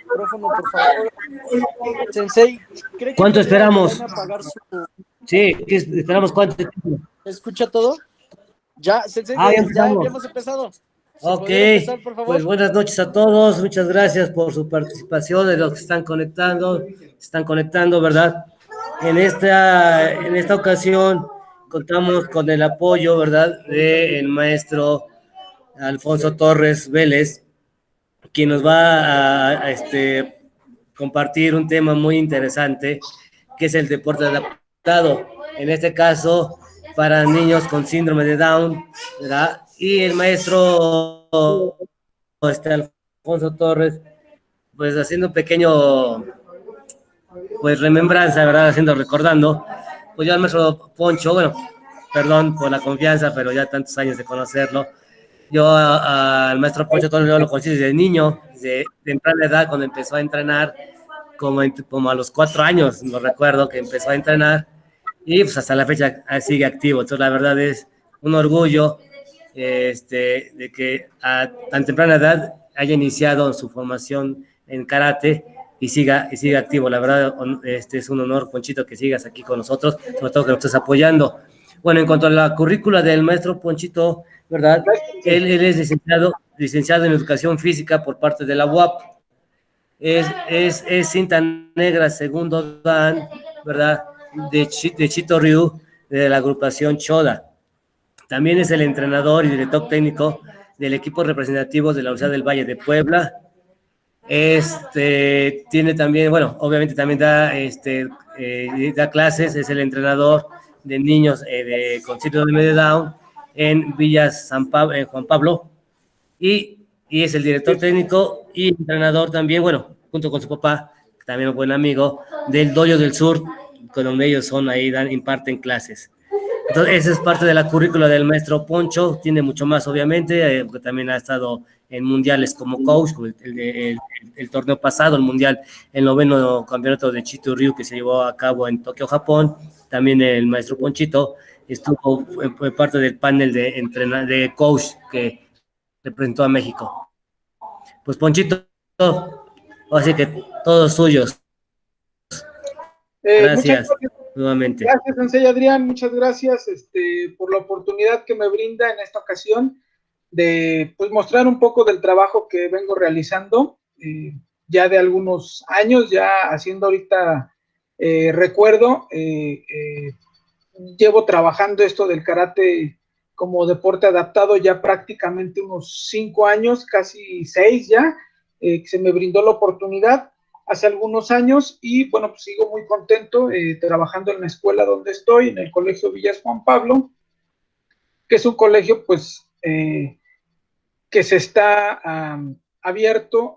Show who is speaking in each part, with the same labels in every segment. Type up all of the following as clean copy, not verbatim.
Speaker 1: Micrófono, por favor. Sensei, ¿cree que
Speaker 2: ¿Cuánto esperamos?
Speaker 1: Apagar su...
Speaker 2: Sí, esperamos cuánto tiempo.
Speaker 1: ¿Escucha todo? Ya, Sensei,
Speaker 2: ya
Speaker 1: hemos empezado.
Speaker 2: Ok,
Speaker 1: Empezar, por favor.
Speaker 2: pues buenas noches a todos, muchas gracias por su participación, de los que están conectando, ¿verdad? En esta ocasión contamos con el apoyo, ¿verdad?, del maestro Alfonso Torres Vélez, quien nos va a compartir un tema muy interesante, que es el deporte adaptado, en este caso para niños con síndrome de Down, ¿verdad? Y el maestro Alfonso Torres, pues haciendo un pequeño, pues remembranza, ¿verdad? Recordando, pues yo al maestro Poncho, bueno, perdón por la confianza, pero ya tantos años de conocerlo. Yo al maestro Poncho Torres yo lo conocí desde niño, de temprana edad, cuando empezó a entrenar, como a los 4 años, lo recuerdo, que empezó a entrenar, y pues hasta la fecha sigue activo. Entonces la verdad es un orgullo de que a tan temprana edad haya iniciado su formación en karate y siga activo. La verdad es un honor, Ponchito, que sigas aquí con nosotros, sobre todo que nos estés apoyando. Bueno, en cuanto a la currícula del maestro Ponchito, ¿verdad? Él es licenciado en Educación Física por parte de la UAP. Es cinta negra segundo dan, ¿verdad?, de Chito Ryu, de la agrupación Choda. También es el entrenador y director técnico del equipo representativo de la Universidad del Valle de Puebla. Tiene también, bueno, obviamente también da clases, es el entrenador de niños con síndrome de Down en en Juan Pablo, y es el director técnico y entrenador también, bueno, junto con su papá, también un buen amigo, del Dojo del Sur, con donde ellos son ahí, imparten clases. Entonces, esa es parte de la currícula del maestro Poncho, tiene mucho más, obviamente, porque también ha estado en mundiales como coach, como el torneo pasado, el mundial, el 9º campeonato de Chito Ryu que se llevó a cabo en Tokio, Japón. También el maestro Ponchito fue parte del panel de coach que representó a México. Pues Ponchito, así que todos suyos. Gracias nuevamente.
Speaker 3: Gracias, Sensei Adrián, muchas gracias por la oportunidad que me brinda en esta ocasión de pues, mostrar un poco del trabajo que vengo realizando ya de algunos años, ya haciendo ahorita recuerdo, llevo trabajando esto del karate como deporte adaptado ya prácticamente unos 5 años, casi 6 ya, que se me brindó la oportunidad hace algunos años y bueno, pues sigo muy contento trabajando en la escuela donde estoy, en el Colegio Villas Juan Pablo, que es un colegio pues que se está abierto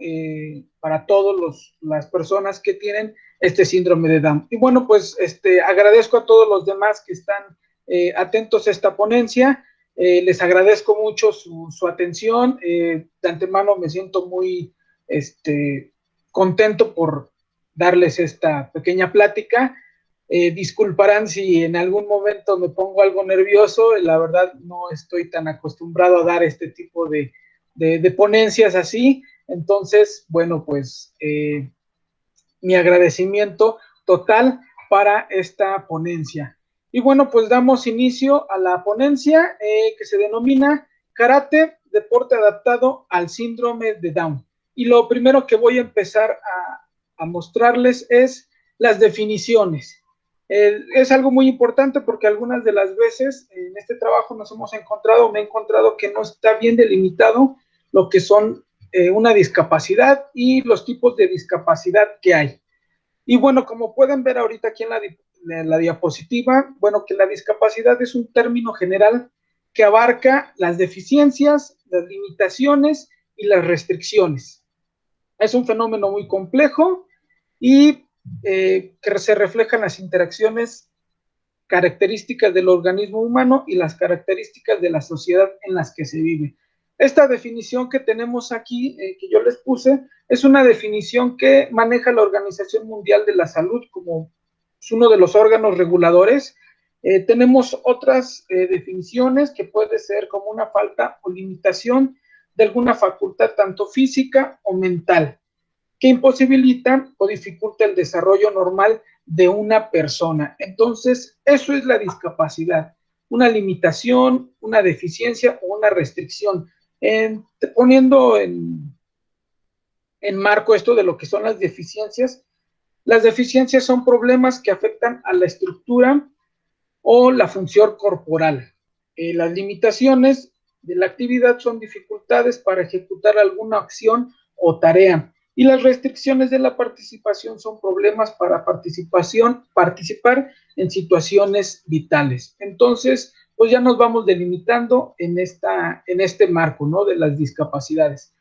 Speaker 3: para todas las personas que tienen este síndrome de Down. Y bueno, pues agradezco a todos los demás que están atentos a esta ponencia, les agradezco mucho su atención, de antemano me siento muy contento por darles esta pequeña plática. Disculparán si en algún momento me pongo algo nervioso, la verdad no estoy tan acostumbrado a dar este tipo de ponencias así, entonces, bueno, pues mi agradecimiento total para esta ponencia. Y bueno, pues damos inicio a la ponencia que se denomina Karate, deporte adaptado al síndrome de Down. Y lo primero que voy a empezar a mostrarles es las definiciones. Es algo muy importante porque algunas de las veces en este trabajo me he encontrado que no está bien delimitado lo que son una discapacidad y los tipos de discapacidad que hay. Y bueno, como pueden ver ahorita aquí en la diapositiva, bueno, que la discapacidad es un término general que abarca las deficiencias, las limitaciones y las restricciones. Es un fenómeno muy complejo y que se reflejan las interacciones características del organismo humano y las características de la sociedad en las que se vive. Esta definición que tenemos aquí, que yo les puse, es una definición que maneja la Organización Mundial de la Salud como uno de los órganos reguladores. Tenemos otras definiciones que puede ser como una falta o limitación de alguna facultad, tanto física o mental, que imposibilita o dificulta el desarrollo normal de una persona. Entonces, eso es la discapacidad, una limitación, una deficiencia o una restricción. Poniendo en marco esto de lo que son las deficiencias son problemas que afectan a la estructura o la función corporal. Las limitaciones de la actividad son dificultades para ejecutar alguna acción o tarea. Y las restricciones de la participación son problemas para participar en situaciones vitales. Entonces, pues ya nos vamos delimitando en este marco, ¿no?, de las discapacidades.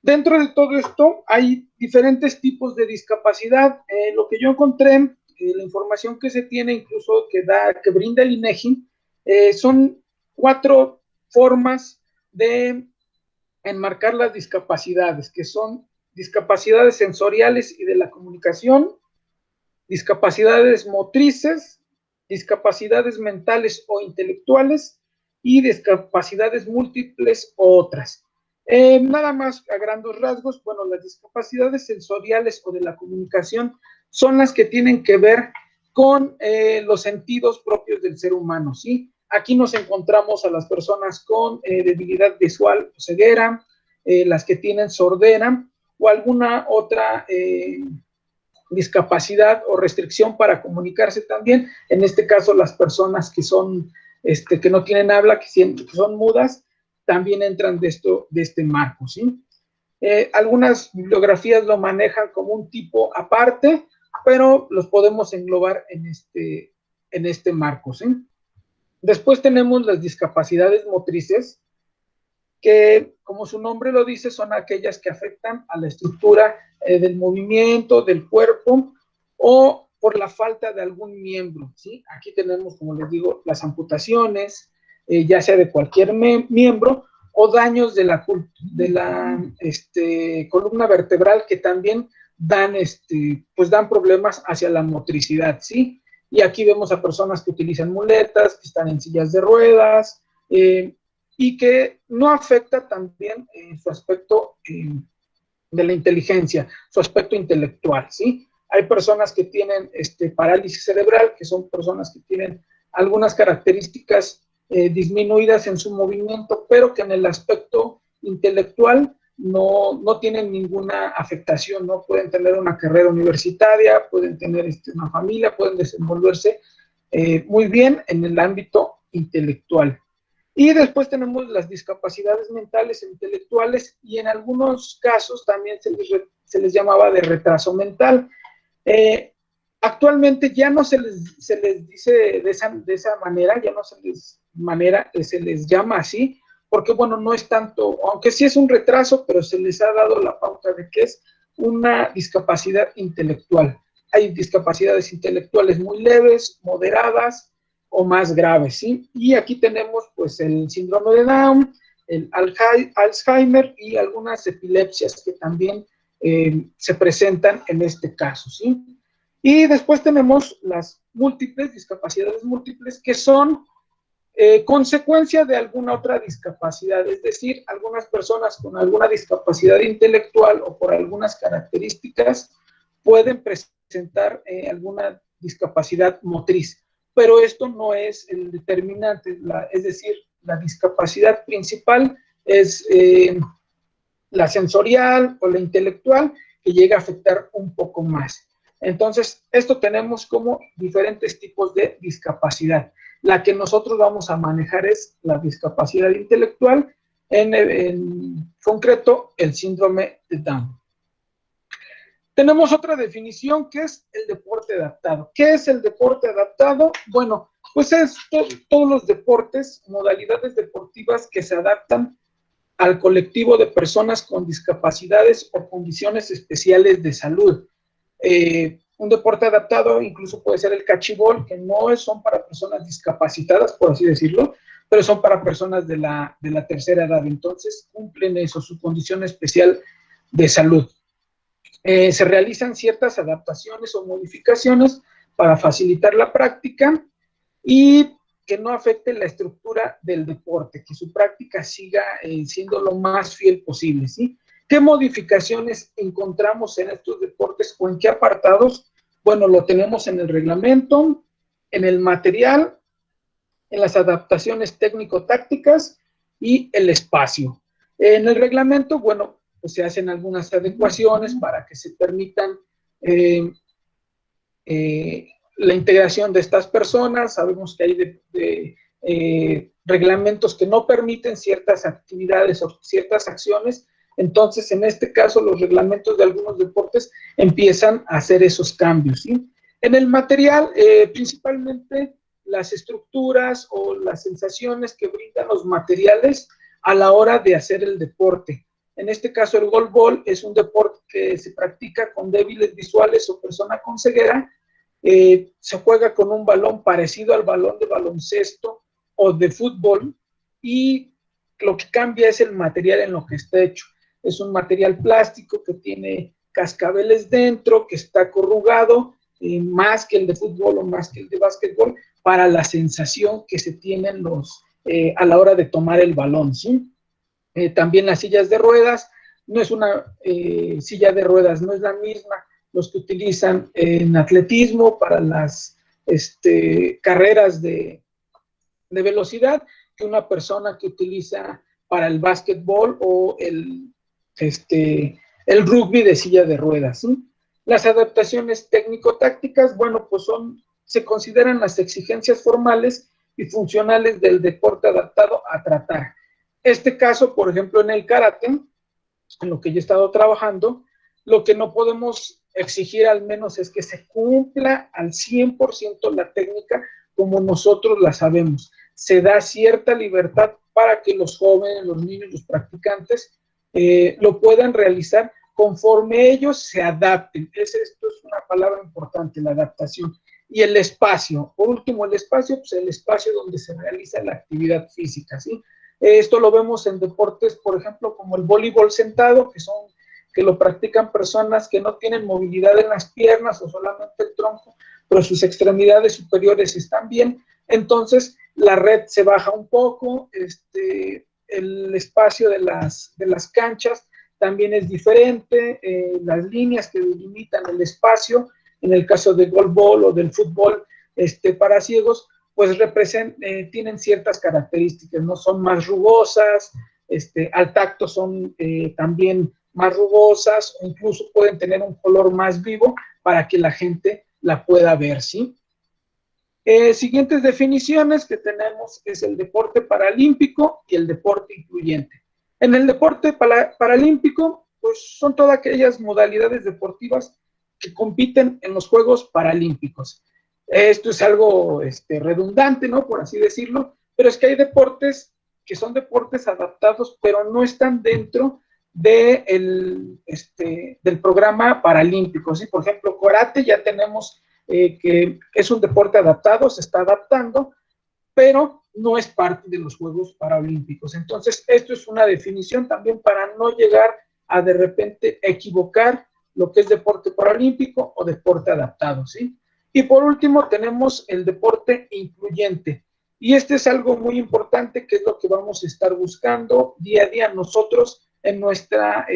Speaker 3: Dentro de todo esto hay diferentes tipos de discapacidad. Lo que yo encontré, la información que se tiene, incluso que brinda el INEGI, son 4 formas de enmarcar las discapacidades, que son discapacidades sensoriales y de la comunicación, discapacidades motrices, discapacidades mentales o intelectuales y discapacidades múltiples o otras. Nada más a grandes rasgos, bueno, las discapacidades sensoriales o de la comunicación son las que tienen que ver con los sentidos propios del ser humano, ¿sí? Aquí nos encontramos a las personas con debilidad visual o ceguera, las que tienen sordera o alguna otra discapacidad o restricción para comunicarse también. En este caso, las personas que son, que no tienen habla, que son mudas, también entran de este marco, ¿sí? Algunas bibliografías lo manejan como un tipo aparte, pero los podemos englobar en este marco, ¿sí? Después tenemos las discapacidades motrices, que, como su nombre lo dice, son aquellas que afectan a la estructura del movimiento, del cuerpo, o por la falta de algún miembro, ¿sí? Aquí tenemos, como les digo, las amputaciones, ya sea de cualquier miembro, o daños de la columna vertebral, que también dan problemas hacia la motricidad, ¿sí? Y aquí vemos a personas que utilizan muletas, que están en sillas de ruedas, y que no afecta también su aspecto de la inteligencia, su aspecto intelectual, ¿sí? Hay personas que tienen parálisis cerebral, que son personas que tienen algunas características disminuidas en su movimiento, pero que en el aspecto intelectual no tienen ninguna afectación, no pueden tener una carrera universitaria, pueden tener una familia, pueden desenvolverse muy bien en el ámbito intelectual. Y después tenemos las discapacidades mentales e intelectuales, y en algunos casos también se les llamaba de retraso mental. Actualmente ya no se les dice de esa manera, ya no se les llama así, porque bueno, no es tanto, aunque sí es un retraso, pero se les ha dado la pauta de que es una discapacidad intelectual. Hay discapacidades intelectuales muy leves, moderadas o más graves, ¿sí? Y aquí tenemos pues el síndrome de Down, el Alzheimer y algunas epilepsias que también se presentan en este caso, ¿sí? Y después tenemos las discapacidades múltiples, que son consecuencia de alguna otra discapacidad, es decir, algunas personas con alguna discapacidad intelectual o por algunas características pueden presentar alguna discapacidad motriz, pero esto no es el determinante, es decir, la discapacidad principal es la sensorial o la intelectual, que llega a afectar un poco más. Entonces, esto tenemos como diferentes tipos de discapacidad. La que nosotros vamos a manejar es la discapacidad intelectual, en concreto, el síndrome de Down. Tenemos otra definición, que es el deporte adaptado. ¿Qué es el deporte adaptado? Bueno, pues es todos los deportes, modalidades deportivas que se adaptan al colectivo de personas con discapacidades o condiciones especiales de salud. Un deporte adaptado incluso puede ser el cachibol, que no son para personas discapacitadas, por así decirlo, pero son para personas de la tercera edad. Entonces cumplen eso, su condición especial de salud. Se realizan ciertas adaptaciones o modificaciones para facilitar la práctica, y que no afecte la estructura del deporte, que su práctica siga siendo lo más fiel posible, ¿sí? ¿Qué modificaciones encontramos en estos deportes o en qué apartados? Bueno, lo tenemos en el reglamento, en el material, en las adaptaciones técnico-tácticas y el espacio. En el reglamento, bueno, pues se hacen algunas adecuaciones para que se permitan la integración de estas personas. Sabemos que hay reglamentos que no permiten ciertas actividades o ciertas acciones. Entonces, en este caso, los reglamentos de algunos deportes empiezan a hacer esos cambios, ¿sí? En el material, principalmente las estructuras o las sensaciones que brindan los materiales a la hora de hacer el deporte. En este caso, el golbol es un deporte que se practica con débiles visuales o persona con ceguera. Se juega con un balón parecido al balón de baloncesto o de fútbol, y lo que cambia es el material en lo que está hecho. Es un material plástico que tiene cascabeles dentro, que está corrugado, más que el de fútbol o más que el de básquetbol, para la sensación que se tienen a la hora de tomar el balón, ¿sí? También las sillas de ruedas, no es una silla de ruedas, no es la misma los que utilizan en atletismo para las carreras de velocidad que una persona que utiliza para el básquetbol o el rugby de silla de ruedas, ¿sí? Las adaptaciones técnico-tácticas, bueno, pues se consideran las exigencias formales y funcionales del deporte adaptado a tratar. Este caso, por ejemplo, en el karate, en lo que yo he estado trabajando, lo que no podemos exigir al menos es que se cumpla al 100% la técnica como nosotros la sabemos. Se da cierta libertad para que los jóvenes, los niños, los practicantes lo puedan realizar conforme ellos se adapten. Esto es una palabra importante, la adaptación. Y el espacio, por último, el espacio, pues el espacio donde se realiza la actividad física, ¿sí? Esto lo vemos en deportes, por ejemplo, como el voleibol sentado, que lo practican personas que no tienen movilidad en las piernas o solamente el tronco, pero sus extremidades superiores están bien. Entonces, la red se baja un poco, el espacio de las canchas también es diferente, las líneas que delimitan el espacio, en el caso del golbol o del fútbol para ciegos, pues tienen ciertas características, ¿no? Son más rugosas, al tacto son también más rugosas, o incluso pueden tener un color más vivo para que la gente la pueda ver, ¿sí? Siguientes definiciones que tenemos es el deporte paralímpico y el deporte incluyente. En el deporte paralímpico, pues son todas aquellas modalidades deportivas que compiten en los Juegos Paralímpicos. Esto es algo redundante, ¿no? Por así decirlo, pero es que hay deportes que son deportes adaptados, pero no están dentro del programa paralímpico, ¿sí? Por ejemplo, karate ya tenemos que es un deporte adaptado, se está adaptando, pero no es parte de los Juegos Paralímpicos. Entonces, esto es una definición también para no llegar a de repente equivocar lo que es deporte paralímpico o deporte adaptado, ¿sí? Y por último tenemos el deporte incluyente. Y este es algo muy importante, que es lo que vamos a estar buscando día a día nosotros en nuestra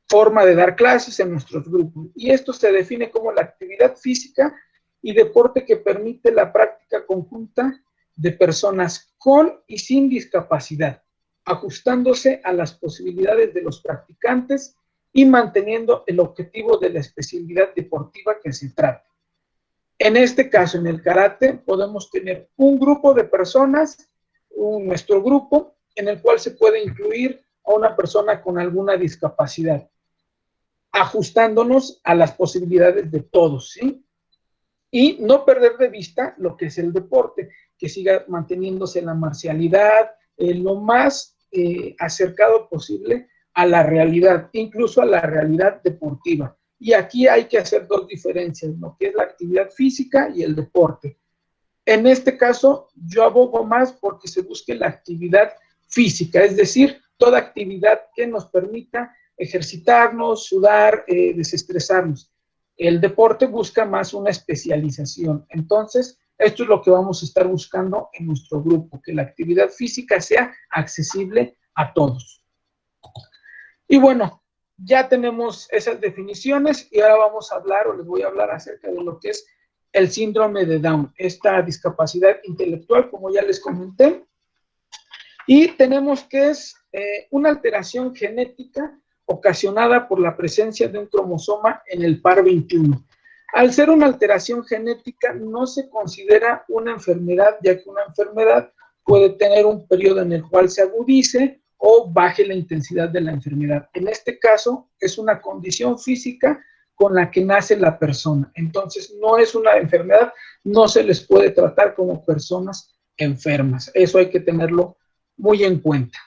Speaker 3: forma de dar clases, en nuestros grupos. Y esto se define como la actividad física y deporte que permite la práctica conjunta de personas con y sin discapacidad, ajustándose a las posibilidades de los practicantes y manteniendo el objetivo de la especialidad deportiva que se trata. En este caso, en el karate, podemos tener un grupo de personas, nuestro grupo, en el cual se puede incluir a una persona con alguna discapacidad, ajustándonos a las posibilidades de todos, ¿sí? Y no perder de vista lo que es el deporte, que siga manteniéndose la marcialidad, lo más acercado posible a la realidad, incluso a la realidad deportiva. Y aquí hay que hacer dos diferencias, lo que es la actividad física y el deporte. En este caso, yo abogo más porque se busque la actividad física, es decir, toda actividad que nos permita ejercitarnos, sudar, desestresarnos. El deporte busca más una especialización. Entonces, Esto es lo que vamos a estar buscando en nuestro grupo, que la actividad física sea accesible a todos. Y bueno, ya tenemos esas definiciones y ahora vamos a hablar, o les voy a hablar acerca de lo que es el síndrome de Down, esta discapacidad intelectual, como ya les comenté. Y tenemos que es una alteración genética ocasionada por la presencia de un cromosoma en el par 21. Al ser una alteración genética, no se considera una enfermedad, ya que una enfermedad puede tener un periodo en el cual se agudice o baje la intensidad de la enfermedad. En este caso, es una condición física con la que nace la persona. Entonces, no es una enfermedad, no se les puede tratar como personas enfermas. Eso hay que tenerlo muy en cuenta.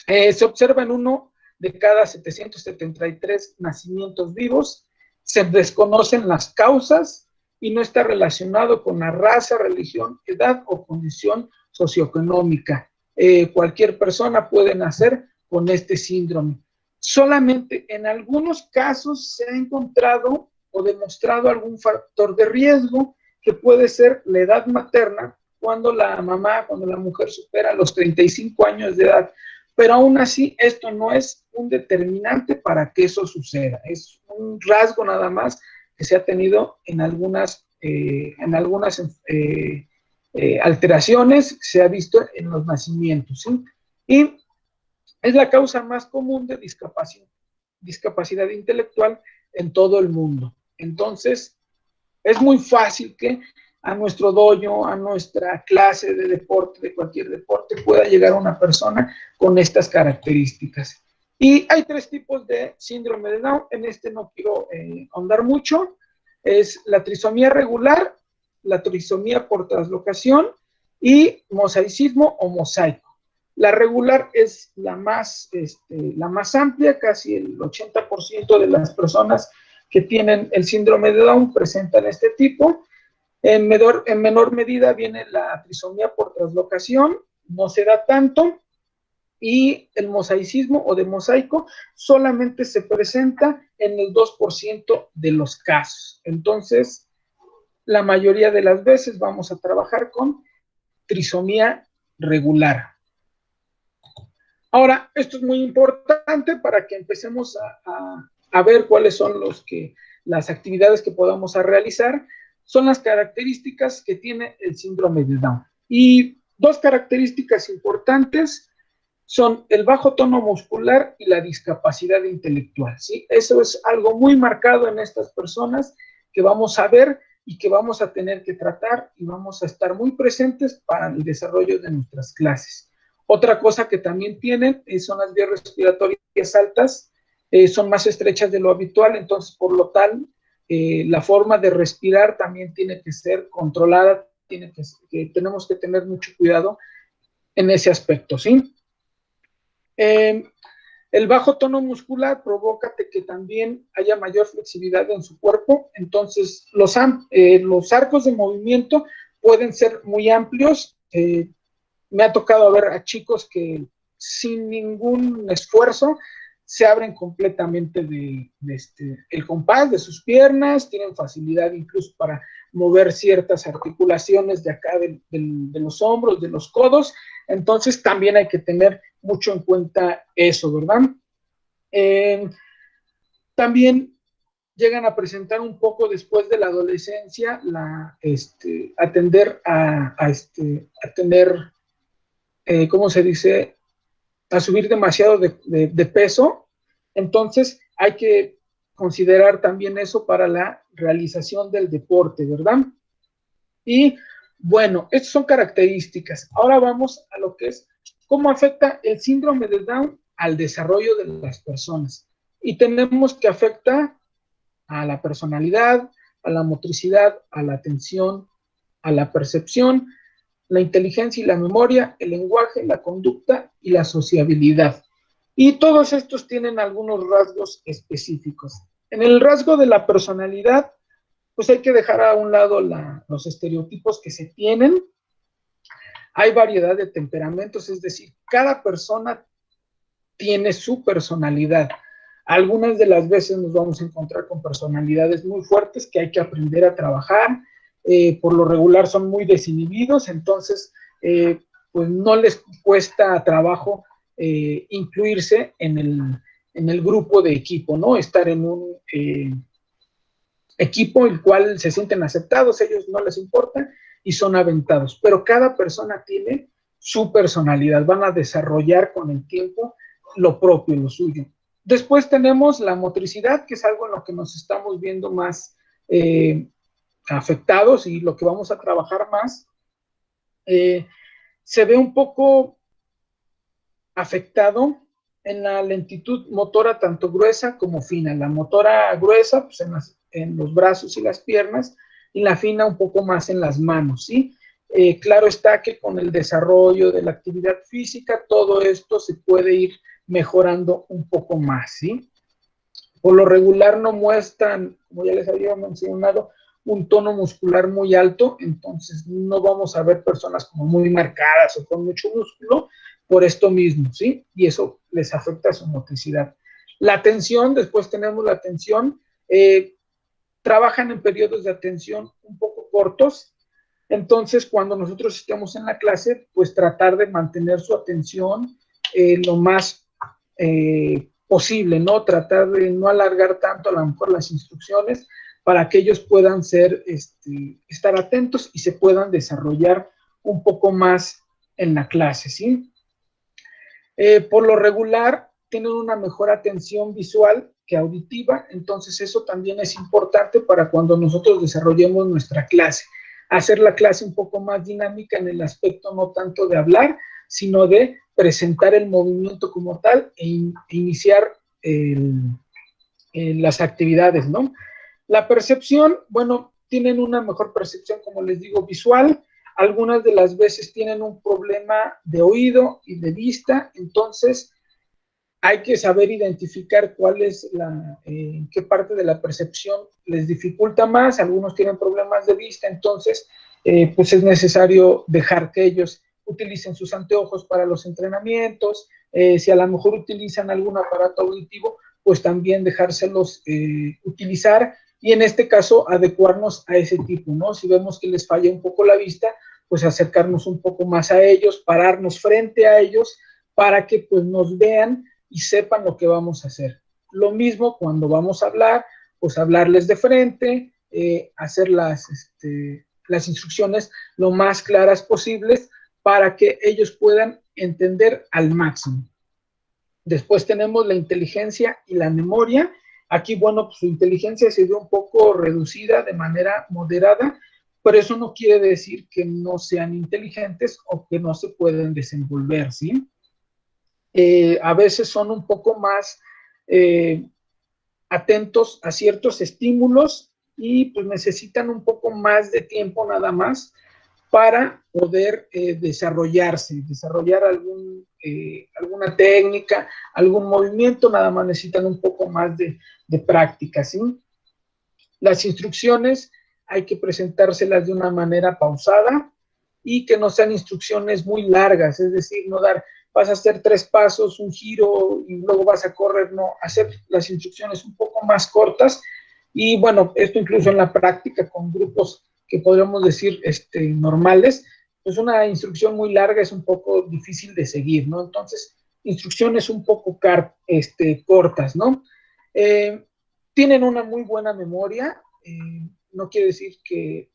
Speaker 3: Se observa en 1 de cada 773 nacimientos vivos, se desconocen las causas y no está relacionado con la raza, religión, edad o condición socioeconómica. Cualquier persona puede nacer con este síndrome. Solamente en algunos casos se ha encontrado o demostrado algún factor de riesgo que puede ser la edad materna, cuando la mamá, cuando la mujer supera los 35 años de edad. Pero aún así, esto no es un determinante para que eso suceda. Es un rasgo nada más que se ha tenido en algunas alteraciones, se ha visto en los nacimientos, ¿sí? Y es la causa más común de discapacidad intelectual en todo el mundo. Entonces, es muy fácil que a nuestro dojo, a nuestra clase de deporte, de cualquier deporte, pueda llegar una persona con estas características. Y hay 3 tipos de síndrome de Down. En este no quiero ahondar mucho. Es la trisomía regular, la trisomía por translocación y mosaicismo o mosaico. La regular es la más amplia, casi el 80% de las personas que tienen el síndrome de Down presentan este tipo. En menor medida viene la trisomía por translocación, no se da tanto, y el mosaicismo o de mosaico solamente se presenta en el 2% de los casos. Entonces, la mayoría de las veces vamos a trabajar con trisomía regular. Ahora, esto es muy importante para que empecemos a ver cuáles son las actividades que podamos realizar. Son las características que tiene el síndrome de Down. Y 2 características importantes son el bajo tono muscular y la discapacidad intelectual, ¿sí? Eso es algo muy marcado en estas personas que vamos a ver y que vamos a tener que tratar y vamos a estar muy presentes para el desarrollo de nuestras clases. Otra cosa que también tienen son las vías respiratorias altas, son más estrechas de lo habitual, entonces por lo tal, la forma de respirar también tiene que ser controlada, tenemos que tener mucho cuidado en ese aspecto, ¿sí? El bajo tono muscular provoca que también haya mayor flexibilidad en su cuerpo, entonces los arcos de movimiento pueden ser muy amplios. Me ha tocado ver a chicos que sin ningún esfuerzo se abren completamente el compás de sus piernas, tienen facilidad incluso para mover ciertas articulaciones de acá de los hombros, de los codos. Entonces también hay que tener mucho en cuenta eso, ¿verdad? También llegan a presentar un poco después de la adolescencia ¿cómo se dice? A subir demasiado de peso. Entonces hay que considerar también eso para la realización del deporte, ¿verdad? Y bueno, estas son características. Ahora vamos a lo que es cómo afecta el síndrome de Down al desarrollo de las personas. Y tenemos que afecta a la personalidad, a la motricidad, a la atención, a la percepción, la inteligencia y la memoria, el lenguaje, la conducta y la sociabilidad. Y todos estos tienen algunos rasgos específicos. En el rasgo de la personalidad, pues hay que dejar a un lado los estereotipos que se tienen. Hay variedad de temperamentos, es decir, cada persona tiene su personalidad. Algunas de las veces nos vamos a encontrar con personalidades muy fuertes que hay que aprender a trabajar. por lo regular son muy desinhibidos, entonces pues no les cuesta trabajo incluirse en el grupo de equipo, ¿no? Estar en un equipo el cual se sienten aceptados, ellos no les importa y son aventados, pero cada persona tiene su personalidad, van a desarrollar con el tiempo lo propio, lo suyo. Después tenemos la motricidad, que es algo en lo que nos estamos viendo más afectados y lo que vamos a trabajar más. Se ve un poco afectado en la lentitud motora tanto gruesa como fina. La motora gruesa pues en los brazos y las piernas, y la fina un poco más en las manos, ¿sí? Claro está que con el desarrollo de la actividad física, todo esto se puede ir mejorando un poco más, ¿sí? Por lo regular no muestran, como ya les había mencionado, un tono muscular muy alto, entonces no vamos a ver personas como muy marcadas o con mucho músculo por esto mismo, ¿sí? Y eso les afecta a su motricidad. La atención, después tenemos la atención, trabajan en periodos de atención un poco cortos, entonces cuando nosotros estemos en la clase, pues tratar de mantener su atención lo más posible, ¿no? Tratar de no alargar tanto a lo mejor las instrucciones para que ellos puedan estar atentos y se puedan desarrollar un poco más en la clase, ¿sí? Por lo regular, tienen una mejor atención visual que auditiva, entonces eso también es importante para cuando nosotros desarrollemos nuestra clase. Hacer la clase un poco más dinámica en el aspecto no tanto de hablar, sino de presentar el movimiento como tal e iniciar las actividades, ¿no? La percepción, bueno, tienen una mejor percepción, como les digo, visual. Algunas de las veces tienen un problema de oído y de vista, entonces hay que saber identificar cuál es qué parte de la percepción les dificulta más. Algunos tienen problemas de vista, entonces pues es necesario dejar que ellos utilicen sus anteojos para los entrenamientos. Si a lo mejor utilizan algún aparato auditivo, pues también dejárselos utilizar, y en este caso adecuarnos a ese tipo, ¿no? Si vemos que les falla un poco la vista, pues acercarnos un poco más a ellos, pararnos frente a ellos para que pues nos vean y sepan lo que vamos a hacer. Lo mismo cuando vamos a hablar, pues hablarles de frente, hacer las instrucciones lo más claras posibles para que ellos puedan entender al máximo. Después tenemos la inteligencia y la memoria. Aquí, bueno, pues su inteligencia se ve un poco reducida de manera moderada, pero eso no quiere decir que no sean inteligentes o que no se pueden desenvolver, ¿sí? A veces son un poco más atentos a ciertos estímulos y pues necesitan un poco más de tiempo nada más para poder desarrollar alguna técnica, algún movimiento, nada más necesitan un poco más de práctica, ¿sí? Las instrucciones hay que presentárselas de una manera pausada y que no sean instrucciones muy largas, es decir, no dar, vas a hacer 3 pasos, un giro y luego vas a correr, no, hacer las instrucciones un poco más cortas. Y bueno, esto incluso en la práctica con grupos que podríamos decir normales, pues una instrucción muy larga es un poco difícil de seguir, ¿no? Entonces, instrucciones un poco cortas, ¿no? Tienen una muy buena memoria, no quiere decir que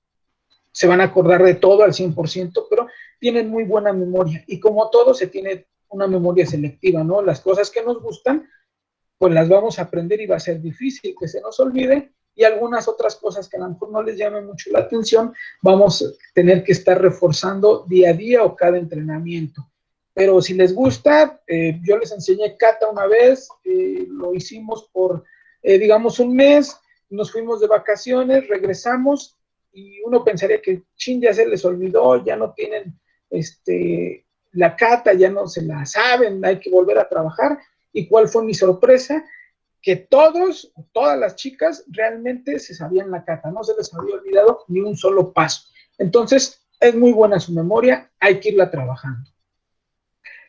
Speaker 3: se van a acordar de todo al 100%, pero tienen muy buena memoria, y como todo se tiene una memoria selectiva, ¿no? Las cosas que nos gustan, pues las vamos a aprender y va a ser difícil que se nos olvide, y algunas otras cosas que a lo mejor no les llame mucho la atención, vamos a tener que estar reforzando día a día o cada entrenamiento. Pero si les gusta, yo les enseñé kata una vez, lo hicimos por, digamos, un mes, nos fuimos de vacaciones, regresamos, y uno pensaría que ya se les olvidó, ya no tienen la kata, ya no se la saben, hay que volver a trabajar. ¿Y cuál fue mi sorpresa? Que todas las chicas realmente se sabían la kata, no se les había olvidado ni un solo paso. Entonces, es muy buena su memoria, hay que irla trabajando.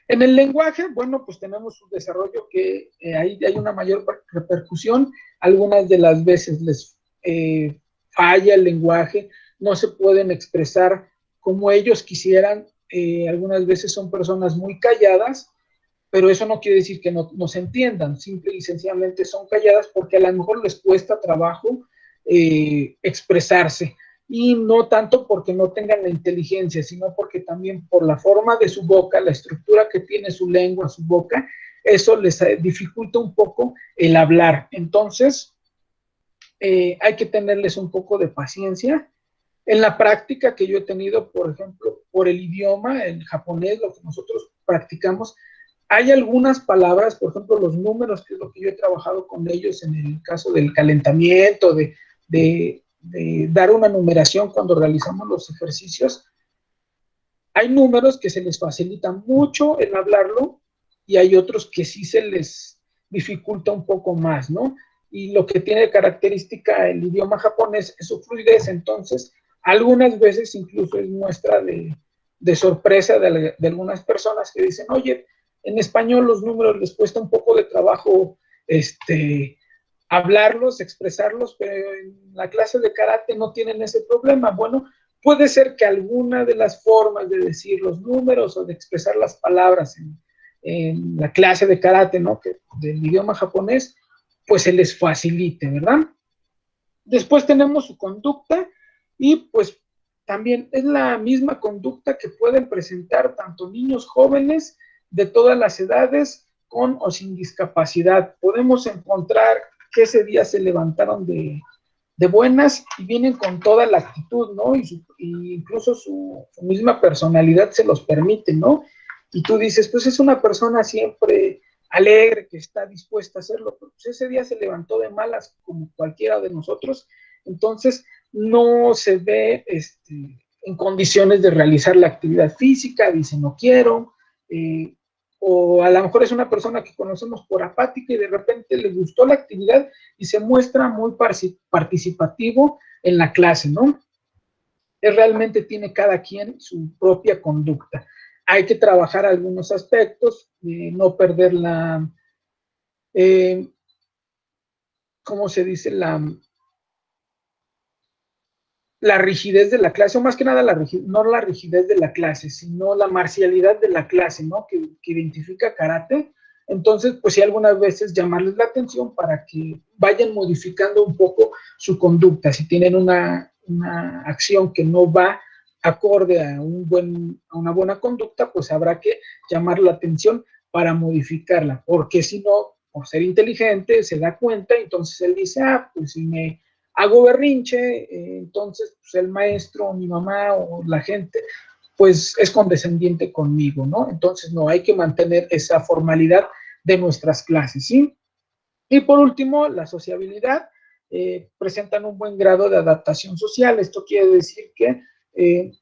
Speaker 3: En el lenguaje, bueno, pues tenemos un desarrollo que ahí hay una mayor repercusión. Algunas de las veces les falla el lenguaje, no se pueden expresar como ellos quisieran. Algunas veces son personas muy calladas, pero eso no quiere decir que no se entiendan, simple y sencillamente son calladas porque a lo mejor les cuesta trabajo expresarse, y no tanto porque no tengan la inteligencia, sino porque también por la forma de su boca, la estructura que tiene su lengua, su boca, eso les dificulta un poco el hablar. Entonces, hay que tenerles un poco de paciencia. En la práctica que yo he tenido, por ejemplo, por el idioma, el japonés, lo que nosotros practicamos, hay algunas palabras, por ejemplo, los números, que es lo que yo he trabajado con ellos en el caso del calentamiento, de dar una numeración cuando realizamos los ejercicios. Hay números que se les facilita mucho el hablarlo y hay otros que sí se les dificulta un poco más, ¿no? Y lo que tiene de característica el idioma japonés es su fluidez. Entonces, algunas veces incluso es muestra de sorpresa de algunas personas que dicen, oye, en español los números les cuesta un poco de trabajo hablarlos, expresarlos, pero en la clase de karate no tienen ese problema. Bueno, puede ser que alguna de las formas de decir los números o de expresar las palabras en la clase de karate, ¿no?, del idioma japonés, pues se les facilite, ¿verdad? Después tenemos su conducta, y pues también es la misma conducta que pueden presentar tanto niños jóvenes de todas las edades, con o sin discapacidad. Podemos encontrar que ese día se levantaron de buenas y vienen con toda la actitud, ¿no? Y incluso su misma personalidad se los permite, ¿no? Y tú dices, pues es una persona siempre alegre, que está dispuesta a hacerlo, pero pues ese día se levantó de malas como cualquiera de nosotros. Entonces no se ve en condiciones de realizar la actividad física, dice no quiero, o a lo mejor es una persona que conocemos por apática y de repente le gustó la actividad y se muestra muy participativo en la clase, ¿no? Realmente tiene cada quien su propia conducta. Hay que trabajar algunos aspectos, no perder ¿cómo se dice? La rigidez de la clase, o más que nada no la rigidez de la clase, sino la marcialidad de la clase, ¿no? Que identifica karate. Entonces, pues sí, algunas veces llamarles la atención para que vayan modificando un poco su conducta. Si tienen una acción que no va acorde a una buena conducta, pues habrá que llamar la atención para modificarla, porque si no, por ser inteligente, se da cuenta, entonces él dice, pues si me hago berrinche, entonces pues el maestro, mi mamá o la gente, pues es condescendiente conmigo, ¿no? Entonces no, hay que mantener esa formalidad de nuestras clases, ¿sí? Y por último, la sociabilidad. Presentan un buen grado de adaptación social. Esto quiere decir que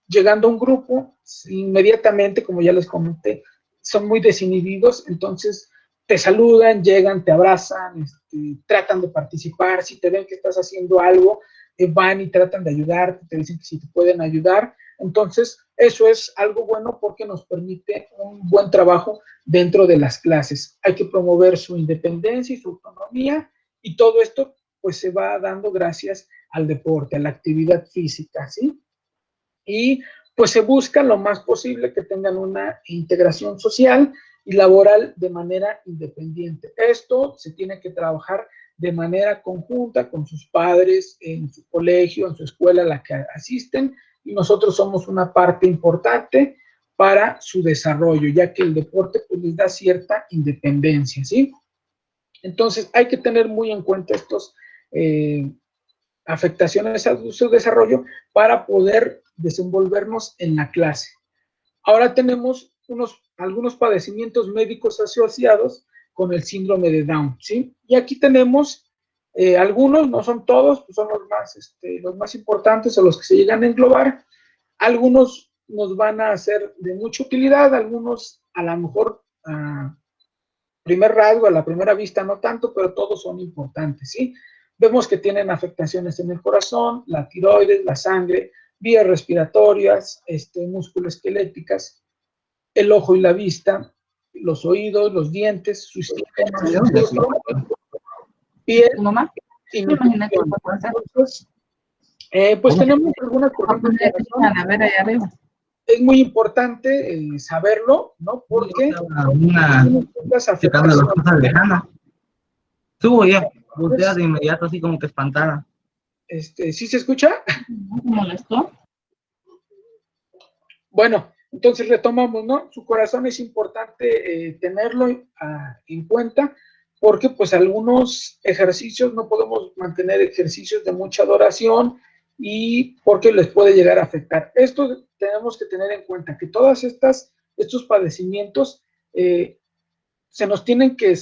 Speaker 3: llegando a un grupo, inmediatamente, como ya les comenté, son muy desinhibidos, entonces te saludan, llegan, te abrazan, tratan de participar. Si te ven que estás haciendo algo, van y tratan de ayudarte, te dicen que si te pueden ayudar. Entonces, eso es algo bueno porque nos permite un buen trabajo dentro de las clases. Hay que promover su independencia y su autonomía, y todo esto pues se va dando gracias al deporte, a la actividad física, ¿sí? Y pues se busca lo más posible que tengan una integración social y laboral de manera independiente. Esto se tiene que trabajar de manera conjunta con sus padres, en su colegio, en su escuela a la que asisten, y nosotros somos una parte importante para su desarrollo, ya que el deporte pues les da cierta independencia, ¿sí? Entonces hay que tener muy en cuenta estos afectaciones a su desarrollo para poder desenvolvernos en la clase. Ahora tenemos algunos padecimientos médicos asociados con el síndrome de Down, ¿sí? Y aquí tenemos algunos, no son todos, pues son los más importantes o los que se llegan a englobar. Algunos nos van a ser de mucha utilidad, algunos a lo mejor a primer rasgo, a la primera vista no tanto, pero todos son importantes, ¿sí? Vemos que tienen afectaciones en el corazón, la tiroides, la sangre, vías respiratorias, musculoesqueléticas, el ojo y la vista, los oídos, los dientes, su sistema, piel y nutrición. Entonces, Pues tenemos algunas, por ejemplo,
Speaker 4: A ver, allá arriba.
Speaker 3: es muy importante saberlo, ¿no? Porque
Speaker 4: checando las cosas lejanas. Subo ya, volteas de inmediato así como que espantada.
Speaker 3: ¿Sí se escucha?
Speaker 4: ¿Me molestó?
Speaker 3: Bueno, entonces retomamos, ¿no? Su corazón es importante tenerlo en cuenta porque pues algunos ejercicios no podemos mantener ejercicios de mucha duración y porque les puede llegar a afectar. Esto tenemos que tener en cuenta que todas estos padecimientos se nos tienen que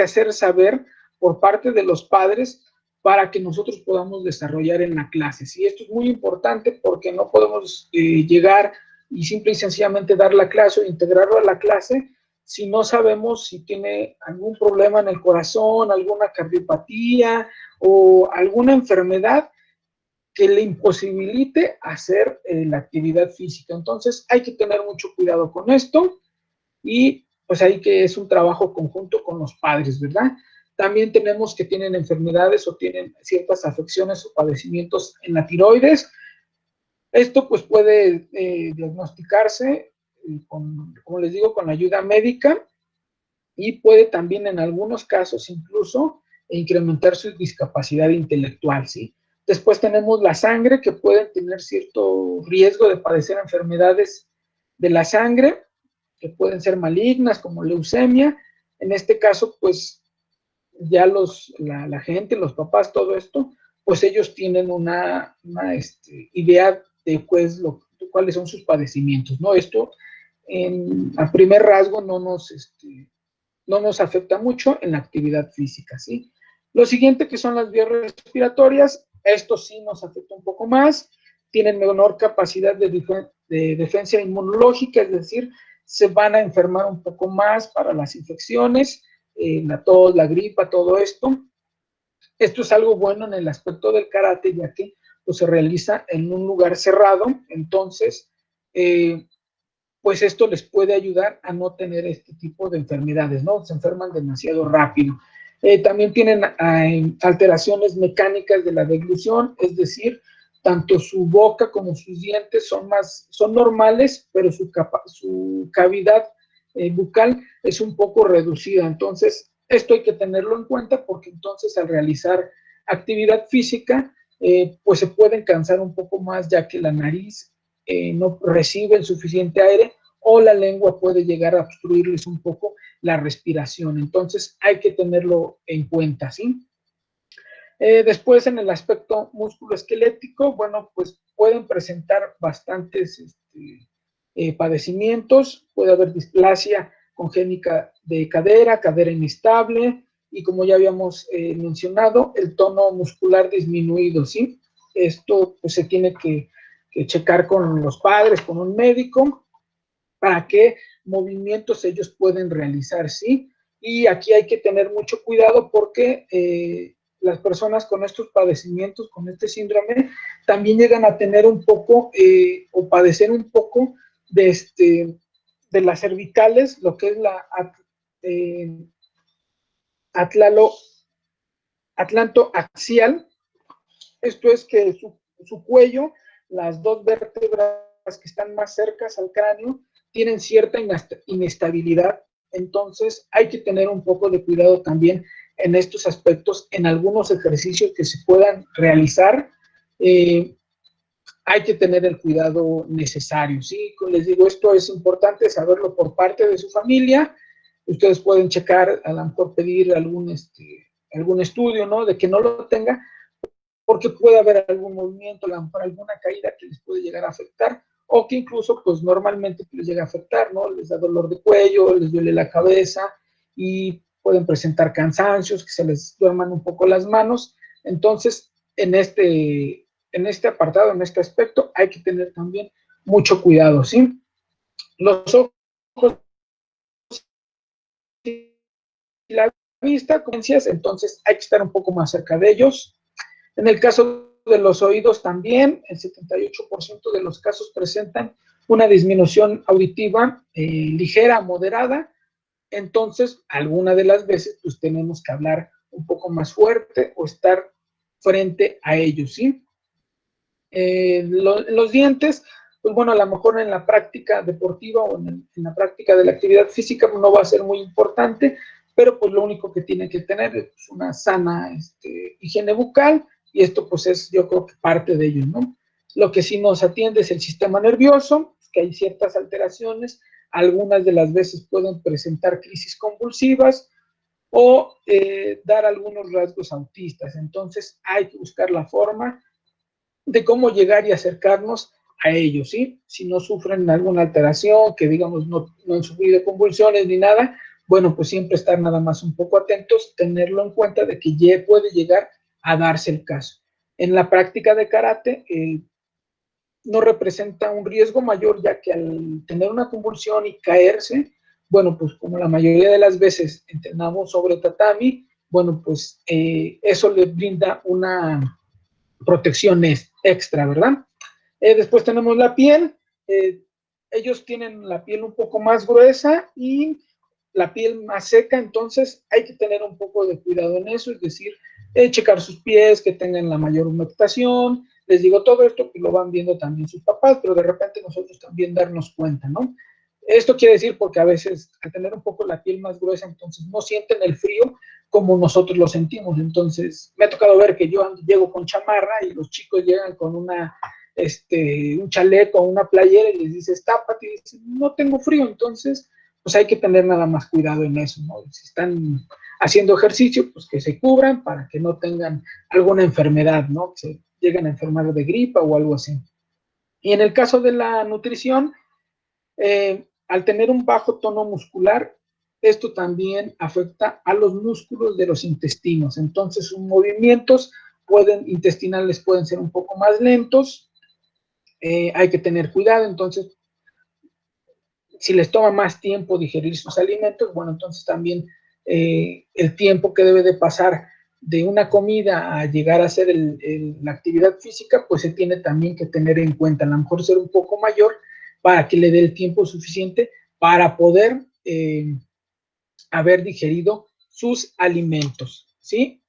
Speaker 3: hacer saber por parte de los padres para que nosotros podamos desarrollar en la clase. Sí, esto es muy importante porque no podemos llegar y simple y sencillamente dar la clase o integrarlo a la clase si no sabemos si tiene algún problema en el corazón, alguna cardiopatía o alguna enfermedad que le imposibilite hacer la actividad física. Entonces hay que tener mucho cuidado con esto y pues ahí que es un trabajo conjunto con los padres, ¿verdad? También tenemos que tienen enfermedades o tienen ciertas afecciones o padecimientos en la tiroides. Esto pues puede diagnosticarse como les digo, con la ayuda médica y puede también en algunos casos incluso incrementar su discapacidad intelectual, ¿sí? Después tenemos la sangre, que pueden tener cierto riesgo de padecer enfermedades de la sangre, que pueden ser malignas, como leucemia. En este caso, pues, ya la gente, los papás, todo esto, pues ellos tienen una idea de pues, cuáles son sus padecimientos, ¿no? Esto, a primer rasgo, no nos afecta mucho en la actividad física, ¿sí? Lo siguiente que son las vías respiratorias, esto sí nos afecta un poco más, tienen menor capacidad de defensa inmunológica, es decir, se van a enfermar un poco más para las infecciones, la tos, la gripa, todo esto. Esto es algo bueno en el aspecto del karate, ya que pues, se realiza en un lugar cerrado, entonces pues esto les puede ayudar a no tener este tipo de enfermedades, ¿no? Se enferman demasiado rápido. También tienen alteraciones mecánicas de la deglución, es decir, tanto su boca como sus dientes son normales, pero su cavidad bucal es un poco reducida. Entonces, esto hay que tenerlo en cuenta porque entonces al realizar actividad física, pues se pueden cansar un poco más ya que la nariz no recibe el suficiente aire o la lengua puede llegar a obstruirles un poco la respiración. Entonces hay que tenerlo en cuenta, ¿sí? Después en el aspecto musculoesquelético, bueno, pues pueden presentar bastantes padecimientos, puede haber displasia congénita de cadera inestable y como ya habíamos mencionado, el tono muscular disminuido, ¿sí? Esto pues se tiene que checar con los padres, con un médico, para qué movimientos ellos pueden realizar, ¿sí? Y aquí hay que tener mucho cuidado porque las personas con estos padecimientos, con este síndrome, también llegan a tener un poco o padecer un poco de las cervicales, lo que es la atlantoaxial. Esto es que su cuello, las dos vértebras que están más cercas al cráneo, tienen cierta inestabilidad. Entonces hay que tener un poco de cuidado también en estos aspectos, en algunos ejercicios que se puedan realizar. Hay que tener el cuidado necesario, ¿sí? Les digo, esto es importante saberlo por parte de su familia. Ustedes pueden checar, a lo mejor pedir algún estudio, ¿no? De que no lo tenga, porque puede haber algún movimiento, alguna caída que les puede llegar a afectar, o que incluso, pues normalmente les llega a afectar, ¿no? Les da dolor de cuello, les duele la cabeza y pueden presentar cansancios, que se les duerman un poco las manos. Entonces, en este apartado, en este aspecto, hay que tener también mucho cuidado, ¿sí? Los ojos y la vista, entonces hay que estar un poco más cerca de ellos. En el caso de los oídos también, el 78% de los casos presentan una disminución auditiva ligera, moderada. Entonces, alguna de las veces, pues tenemos que hablar un poco más fuerte o estar frente a ellos, ¿sí? Los dientes, pues bueno, a lo mejor en la práctica deportiva o en la práctica de la actividad física no va a ser muy importante, pero pues lo único que tiene que tener es una sana higiene bucal, y esto pues es, yo creo que parte de ello, ¿no? Lo que sí nos atiende es el sistema nervioso, que hay ciertas alteraciones, algunas de las veces pueden presentar crisis convulsivas o dar algunos rasgos autistas. Entonces hay que buscar la forma de cómo llegar y acercarnos a ellos, ¿sí? Si no sufren alguna alteración, que digamos no han sufrido convulsiones ni nada, bueno, pues siempre estar nada más un poco atentos, tenerlo en cuenta de que ya puede llegar a darse el caso. En la práctica de karate, no representa un riesgo mayor, ya que al tener una convulsión y caerse, bueno, pues como la mayoría de las veces entrenamos sobre tatami, bueno, pues eso les brinda una protección extra, ¿verdad? Después tenemos la piel. Ellos tienen la piel un poco más gruesa y la piel más seca, entonces hay que tener un poco de cuidado en eso, es decir, checar sus pies, que tengan la mayor humectación. Les digo, todo esto que lo van viendo también sus papás, pero de repente nosotros también darnos cuenta, ¿no? Esto quiere decir porque a veces al tener un poco la piel más gruesa, entonces no sienten el frío como nosotros lo sentimos. Entonces me ha tocado ver que yo llego con chamarra y los chicos llegan con un chaleco o una playera y les dices, tápate, y dicen, no tengo frío. Entonces pues hay que tener nada más cuidado en eso, ¿no? Si están haciendo ejercicio, pues que se cubran para que no tengan alguna enfermedad, ¿no? Que se lleguen a enfermar de gripa o algo así. Y en el caso de la nutrición, al tener un bajo tono muscular, esto también afecta a los músculos de los intestinos. Entonces, sus movimientos intestinales pueden ser un poco más lentos. Hay que tener cuidado. Entonces, si les toma más tiempo digerir sus alimentos, bueno, entonces también el tiempo que debe de pasar de una comida a llegar a hacer la actividad física, pues se tiene también que tener en cuenta, a lo mejor ser un poco mayor para que le dé el tiempo suficiente para poder haber digerido sus alimentos, ¿sí?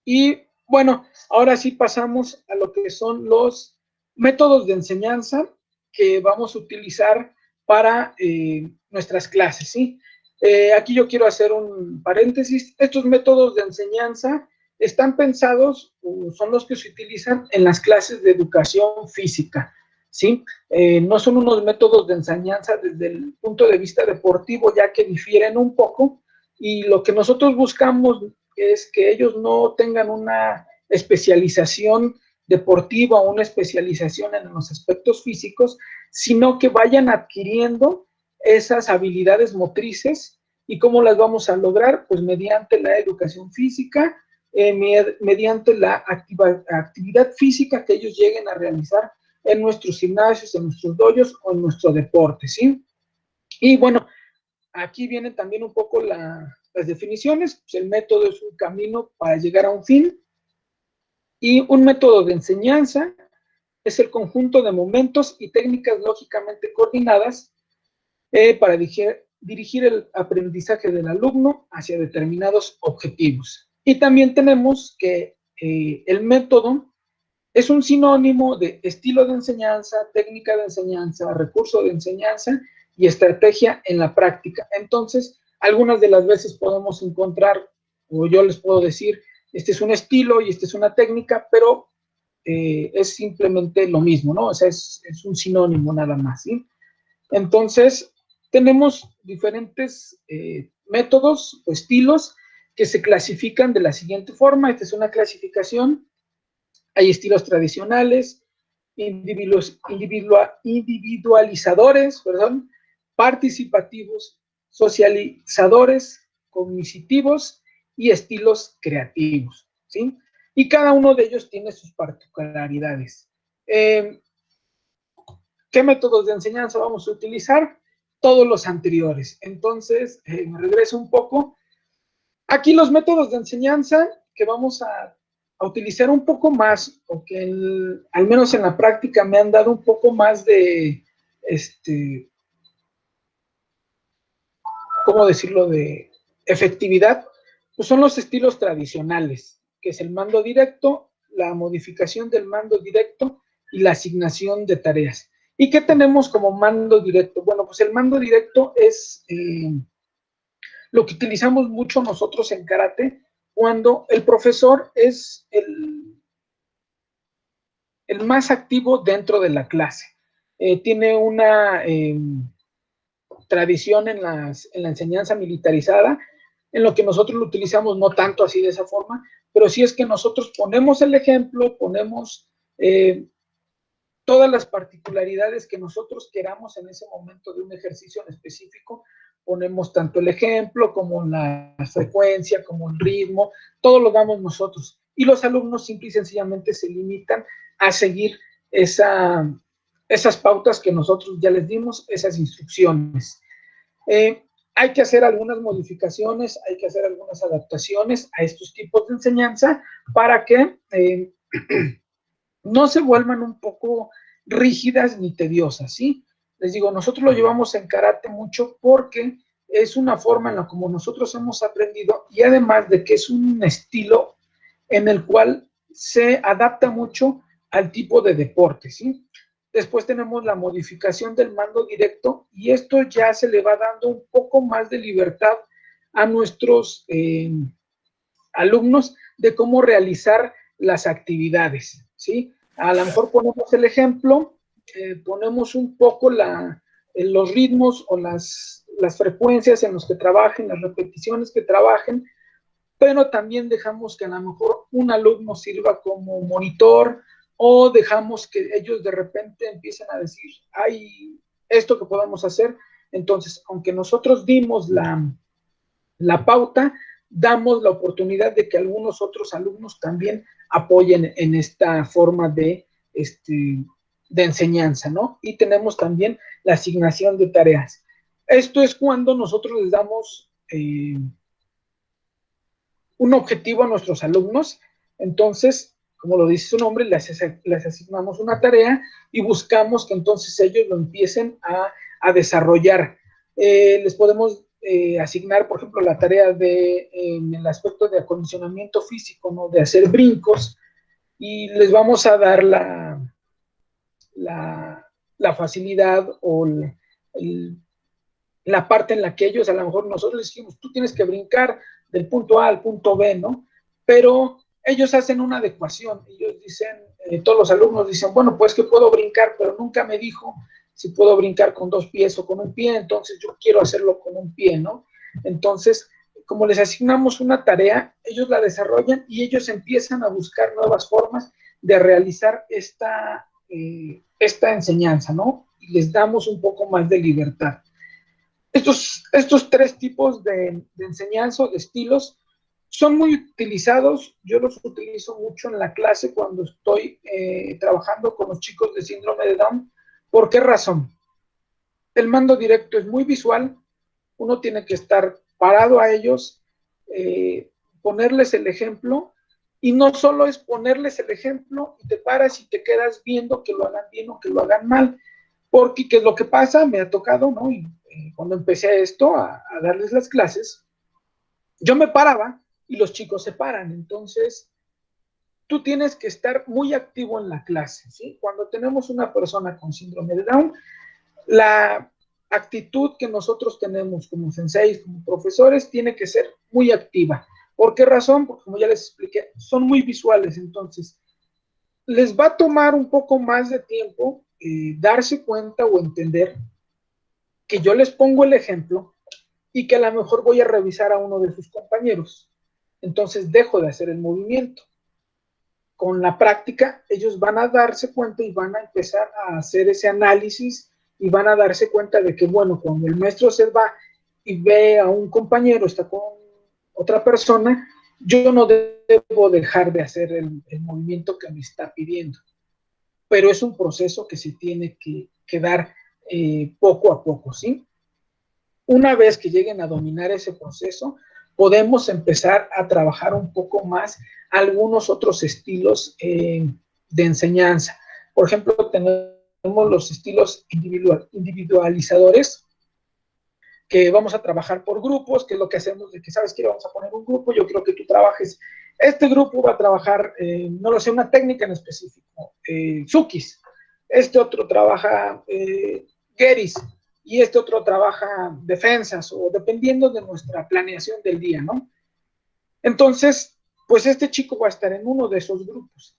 Speaker 3: Y bueno, ahora sí pasamos a lo que son los métodos de enseñanza que vamos a utilizar para nuestras clases, ¿sí? Aquí yo quiero hacer un paréntesis. Estos métodos de enseñanza están pensados, son los que se utilizan en las clases de educación física, ¿sí? No son unos métodos de enseñanza desde el punto de vista deportivo, ya que difieren un poco, y lo que nosotros buscamos es que ellos no tengan una especialización deportiva o una especialización en los aspectos físicos, sino que vayan adquiriendo esas habilidades motrices. ¿Y cómo las vamos a lograr? Pues mediante la educación física, mediante la actividad física que ellos lleguen a realizar en nuestros gimnasios, en nuestros dojos o en nuestro deporte, ¿sí? Y bueno, aquí vienen también un poco las definiciones. Pues el método es un camino para llegar a un fin, y un método de enseñanza es el conjunto de momentos y técnicas lógicamente coordinadas para dirigir el aprendizaje del alumno hacia determinados objetivos. Y también tenemos que el método es un sinónimo de estilo de enseñanza, técnica de enseñanza, recurso de enseñanza y estrategia en la práctica. Entonces, algunas de las veces podemos encontrar, o yo les puedo decir, este es un estilo y esta es una técnica, pero es simplemente lo mismo, ¿no? O sea, es un sinónimo nada más, ¿sí? Entonces, tenemos diferentes métodos o estilos que se clasifican de la siguiente forma. Esta es una clasificación. Hay estilos tradicionales, individualizadores, perdón, participativos, socializadores, cognitivos y estilos creativos, ¿sí? Y cada uno de ellos tiene sus particularidades. ¿Qué métodos de enseñanza vamos a utilizar? Todos los anteriores. Entonces, me regreso un poco. Aquí los métodos de enseñanza que vamos a utilizar un poco más, o que al menos en la práctica me han dado un poco más de, ¿cómo decirlo?, de efectividad, pues son los estilos tradicionales, que es el mando directo, la modificación del mando directo y la asignación de tareas. ¿Y qué tenemos como mando directo? Bueno, pues el mando directo es lo que utilizamos mucho nosotros en karate cuando el profesor es el más activo dentro de la clase. Tiene una tradición en la enseñanza militarizada, en lo que nosotros lo utilizamos no tanto así de esa forma, pero sí es que nosotros ponemos el ejemplo, ponemos todas las particularidades que nosotros queramos en ese momento de un ejercicio en específico, ponemos tanto el ejemplo como la frecuencia, como el ritmo, todo lo damos nosotros. Y los alumnos simple y sencillamente se limitan a seguir esas pautas que nosotros ya les dimos, esas instrucciones. Hay que hacer algunas modificaciones, hay que hacer algunas adaptaciones a estos tipos de enseñanza para que no se vuelvan un poco rígidas ni tediosas, ¿sí? Les digo, nosotros lo llevamos en karate mucho porque es una forma en la como nosotros hemos aprendido y además de que es un estilo en el cual se adapta mucho al tipo de deporte, ¿sí? Después tenemos la modificación del mando directo y esto ya se le va dando un poco más de libertad a nuestros alumnos de cómo realizar las actividades, ¿sí? A lo mejor ponemos el ejemplo, ponemos un poco los ritmos o las frecuencias en los que trabajen, las repeticiones que trabajen, pero también dejamos que a lo mejor un alumno sirva como monitor o dejamos que ellos de repente empiecen a decir, hay esto que podemos hacer. Entonces, aunque nosotros dimos la pauta, damos la oportunidad de que algunos otros alumnos también apoyen en esta forma de enseñanza, ¿no? Y tenemos también la asignación de tareas. Esto es cuando nosotros les damos un objetivo a nuestros alumnos, entonces, como lo dice su nombre, les asignamos una tarea y buscamos que entonces ellos lo empiecen a desarrollar. Les podemos asignar, por ejemplo, la tarea en el aspecto de acondicionamiento físico, ¿no? De hacer brincos, y les vamos a dar la facilidad o la parte en la que ellos, a lo mejor nosotros les dijimos, tú tienes que brincar del punto A al punto B, ¿no? Pero ellos hacen una adecuación, ellos dicen, todos los alumnos dicen, bueno, pues que puedo brincar, pero nunca me dijo si puedo brincar con 2 pies o con un pie, entonces yo quiero hacerlo con un pie, ¿no? Entonces, como les asignamos una tarea, ellos la desarrollan y ellos empiezan a buscar nuevas formas de realizar esta enseñanza, ¿no? Y les damos un poco más de libertad. Estos 3 tipos de enseñanza o de estilos son muy utilizados. Yo los utilizo mucho en la clase cuando estoy trabajando con los chicos de síndrome de Down. ¿Por qué razón? El mando directo es muy visual, uno tiene que estar parado a ellos, ponerles el ejemplo, y no solo es ponerles el ejemplo y te paras y te quedas viendo que lo hagan bien o que lo hagan mal, porque ¿qué es lo que pasa? Me ha tocado, ¿no? Y cuando empecé esto, a darles las clases, yo me paraba y los chicos se paran. Entonces, tú tienes que estar muy activo en la clase, ¿sí? Cuando tenemos una persona con síndrome de Down, la actitud que nosotros tenemos como senseis, como profesores, tiene que ser muy activa. ¿Por qué razón? Porque como ya les expliqué, son muy visuales, entonces les va a tomar un poco más de tiempo darse cuenta o entender que yo les pongo el ejemplo y que a lo mejor voy a revisar a uno de sus compañeros. Entonces dejo de hacer el movimiento. Con la práctica, ellos van a darse cuenta y van a empezar a hacer ese análisis y van a darse cuenta de que, bueno, cuando el maestro se va y ve a un compañero, está con otra persona, yo no debo dejar de hacer el movimiento que me está pidiendo. Pero es un proceso que se tiene que dar poco a poco, ¿sí? Una vez que lleguen a dominar ese proceso, podemos empezar a trabajar un poco más algunos otros estilos de enseñanza. Por ejemplo, tenemos los estilos individualizadores, que vamos a trabajar por grupos, que es lo que hacemos de que, ¿sabes qué? Vamos a poner un grupo, yo quiero que tú trabajes Este grupo va a trabajar, no lo sé, una técnica en específico, Tsukis. Este otro trabaja Geris, y este otro trabaja defensas, o dependiendo de nuestra planeación del día, ¿no? Entonces, pues este chico va a estar en uno de esos grupos.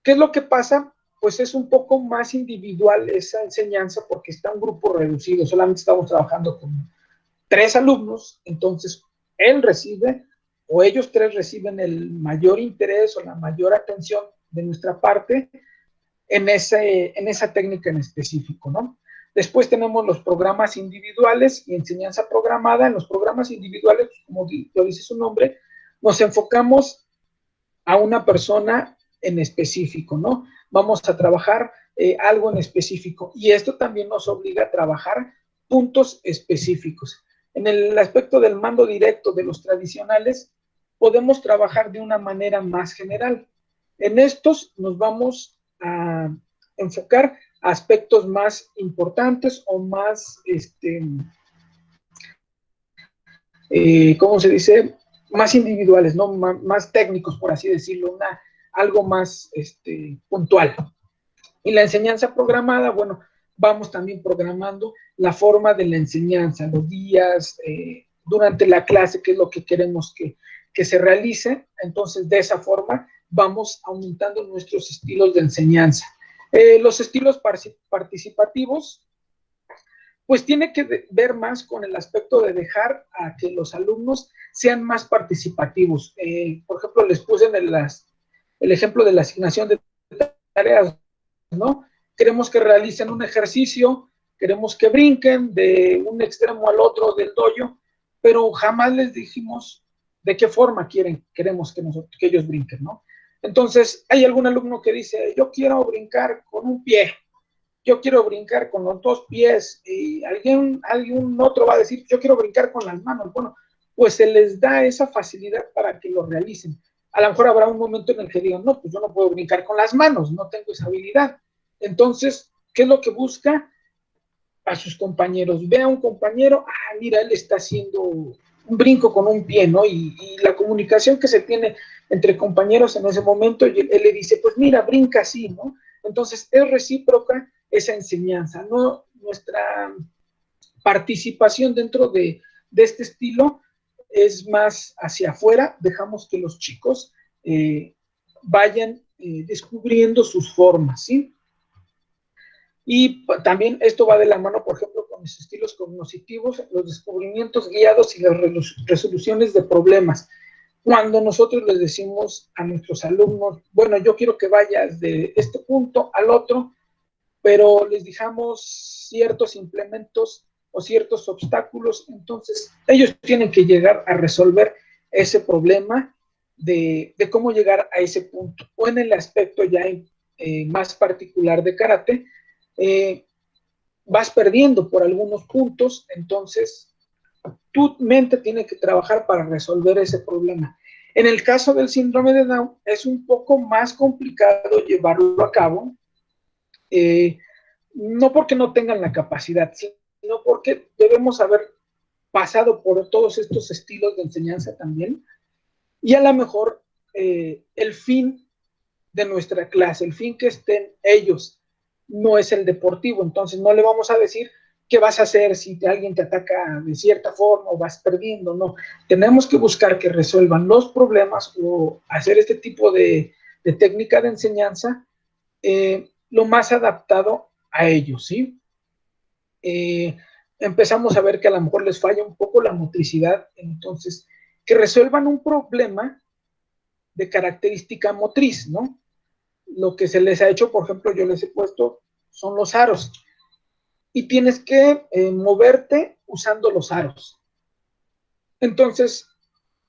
Speaker 3: ¿Qué es lo que pasa? Pues es un poco más individual esa enseñanza porque está un grupo reducido, solamente estamos trabajando con 3 alumnos, entonces él recibe o ellos 3 reciben el mayor interés o la mayor atención de nuestra parte en esa técnica en específico, ¿no? Después tenemos los programas individuales y enseñanza programada. En los programas individuales, como lo dice su nombre, nos enfocamos a una persona en específico, ¿no? Vamos a trabajar algo en específico, y esto también nos obliga a trabajar puntos específicos. En el aspecto del mando directo de los tradicionales, podemos trabajar de una manera más general. En estos nos vamos a enfocar a aspectos más importantes o más, ¿cómo se dice? Más individuales, ¿no? Más técnicos, por así decirlo, algo más puntual. Y la enseñanza programada, bueno, vamos también programando la forma de la enseñanza, los días, durante la clase, qué es lo que queremos que se realice. Entonces, de esa forma, vamos aumentando nuestros estilos de enseñanza. Los estilos participativos, pues tiene que ver más con el aspecto de dejar a que los alumnos sean más participativos. Por ejemplo, les puse el ejemplo de la asignación de tareas, ¿no? Queremos que realicen un ejercicio, queremos que brinquen de un extremo al otro del dojo, pero jamás les dijimos de qué forma queremos que ellos brinquen, ¿no? Entonces, hay algún alumno que dice, yo quiero brincar con un pie, yo quiero brincar con los 2 pies, y algún otro va a decir, yo quiero brincar con las manos. Bueno, pues se les da esa facilidad para que lo realicen. A lo mejor habrá un momento en el que digan, no, pues yo no puedo brincar con las manos, no tengo esa habilidad. Entonces, ¿qué es lo que busca? A sus compañeros. Ve a un compañero, mira, él está haciendo un brinco con un pie, ¿no? Y la comunicación que se tiene entre compañeros en ese momento, él le dice, pues mira, brinca así, ¿no? Entonces, es recíproca esa enseñanza, ¿no? Nuestra participación dentro de este estilo es más hacia afuera, dejamos que los chicos vayan descubriendo sus formas, ¿sí? Y también esto va de la mano, por ejemplo, con los estilos cognitivos, los descubrimientos guiados y las resoluciones de problemas. Cuando nosotros les decimos a nuestros alumnos, bueno, yo quiero que vayas de este punto al otro, pero les dejamos ciertos implementos o ciertos obstáculos, entonces ellos tienen que llegar a resolver ese problema de cómo llegar a ese punto. O en el aspecto ya más particular de karate, vas perdiendo por algunos puntos, entonces tu mente tiene que trabajar para resolver ese problema. En el caso del síndrome de Down, es un poco más complicado llevarlo a cabo, no porque no tengan la capacidad, sino porque debemos haber pasado por todos estos estilos de enseñanza también, y a lo mejor el fin de nuestra clase, el fin que estén ellos, no es el deportivo. Entonces no le vamos a decir qué vas a hacer si alguien te ataca de cierta forma o vas perdiendo, no. Tenemos que buscar que resuelvan los problemas o hacer este tipo de técnica de enseñanza lo más adaptado a ellos, ¿sí? Empezamos a ver que a lo mejor les falla un poco la motricidad, entonces que resuelvan un problema de característica motriz, ¿no? Lo que se les ha hecho, por ejemplo, yo les he puesto, son los aros. Y tienes que moverte usando los aros. Entonces,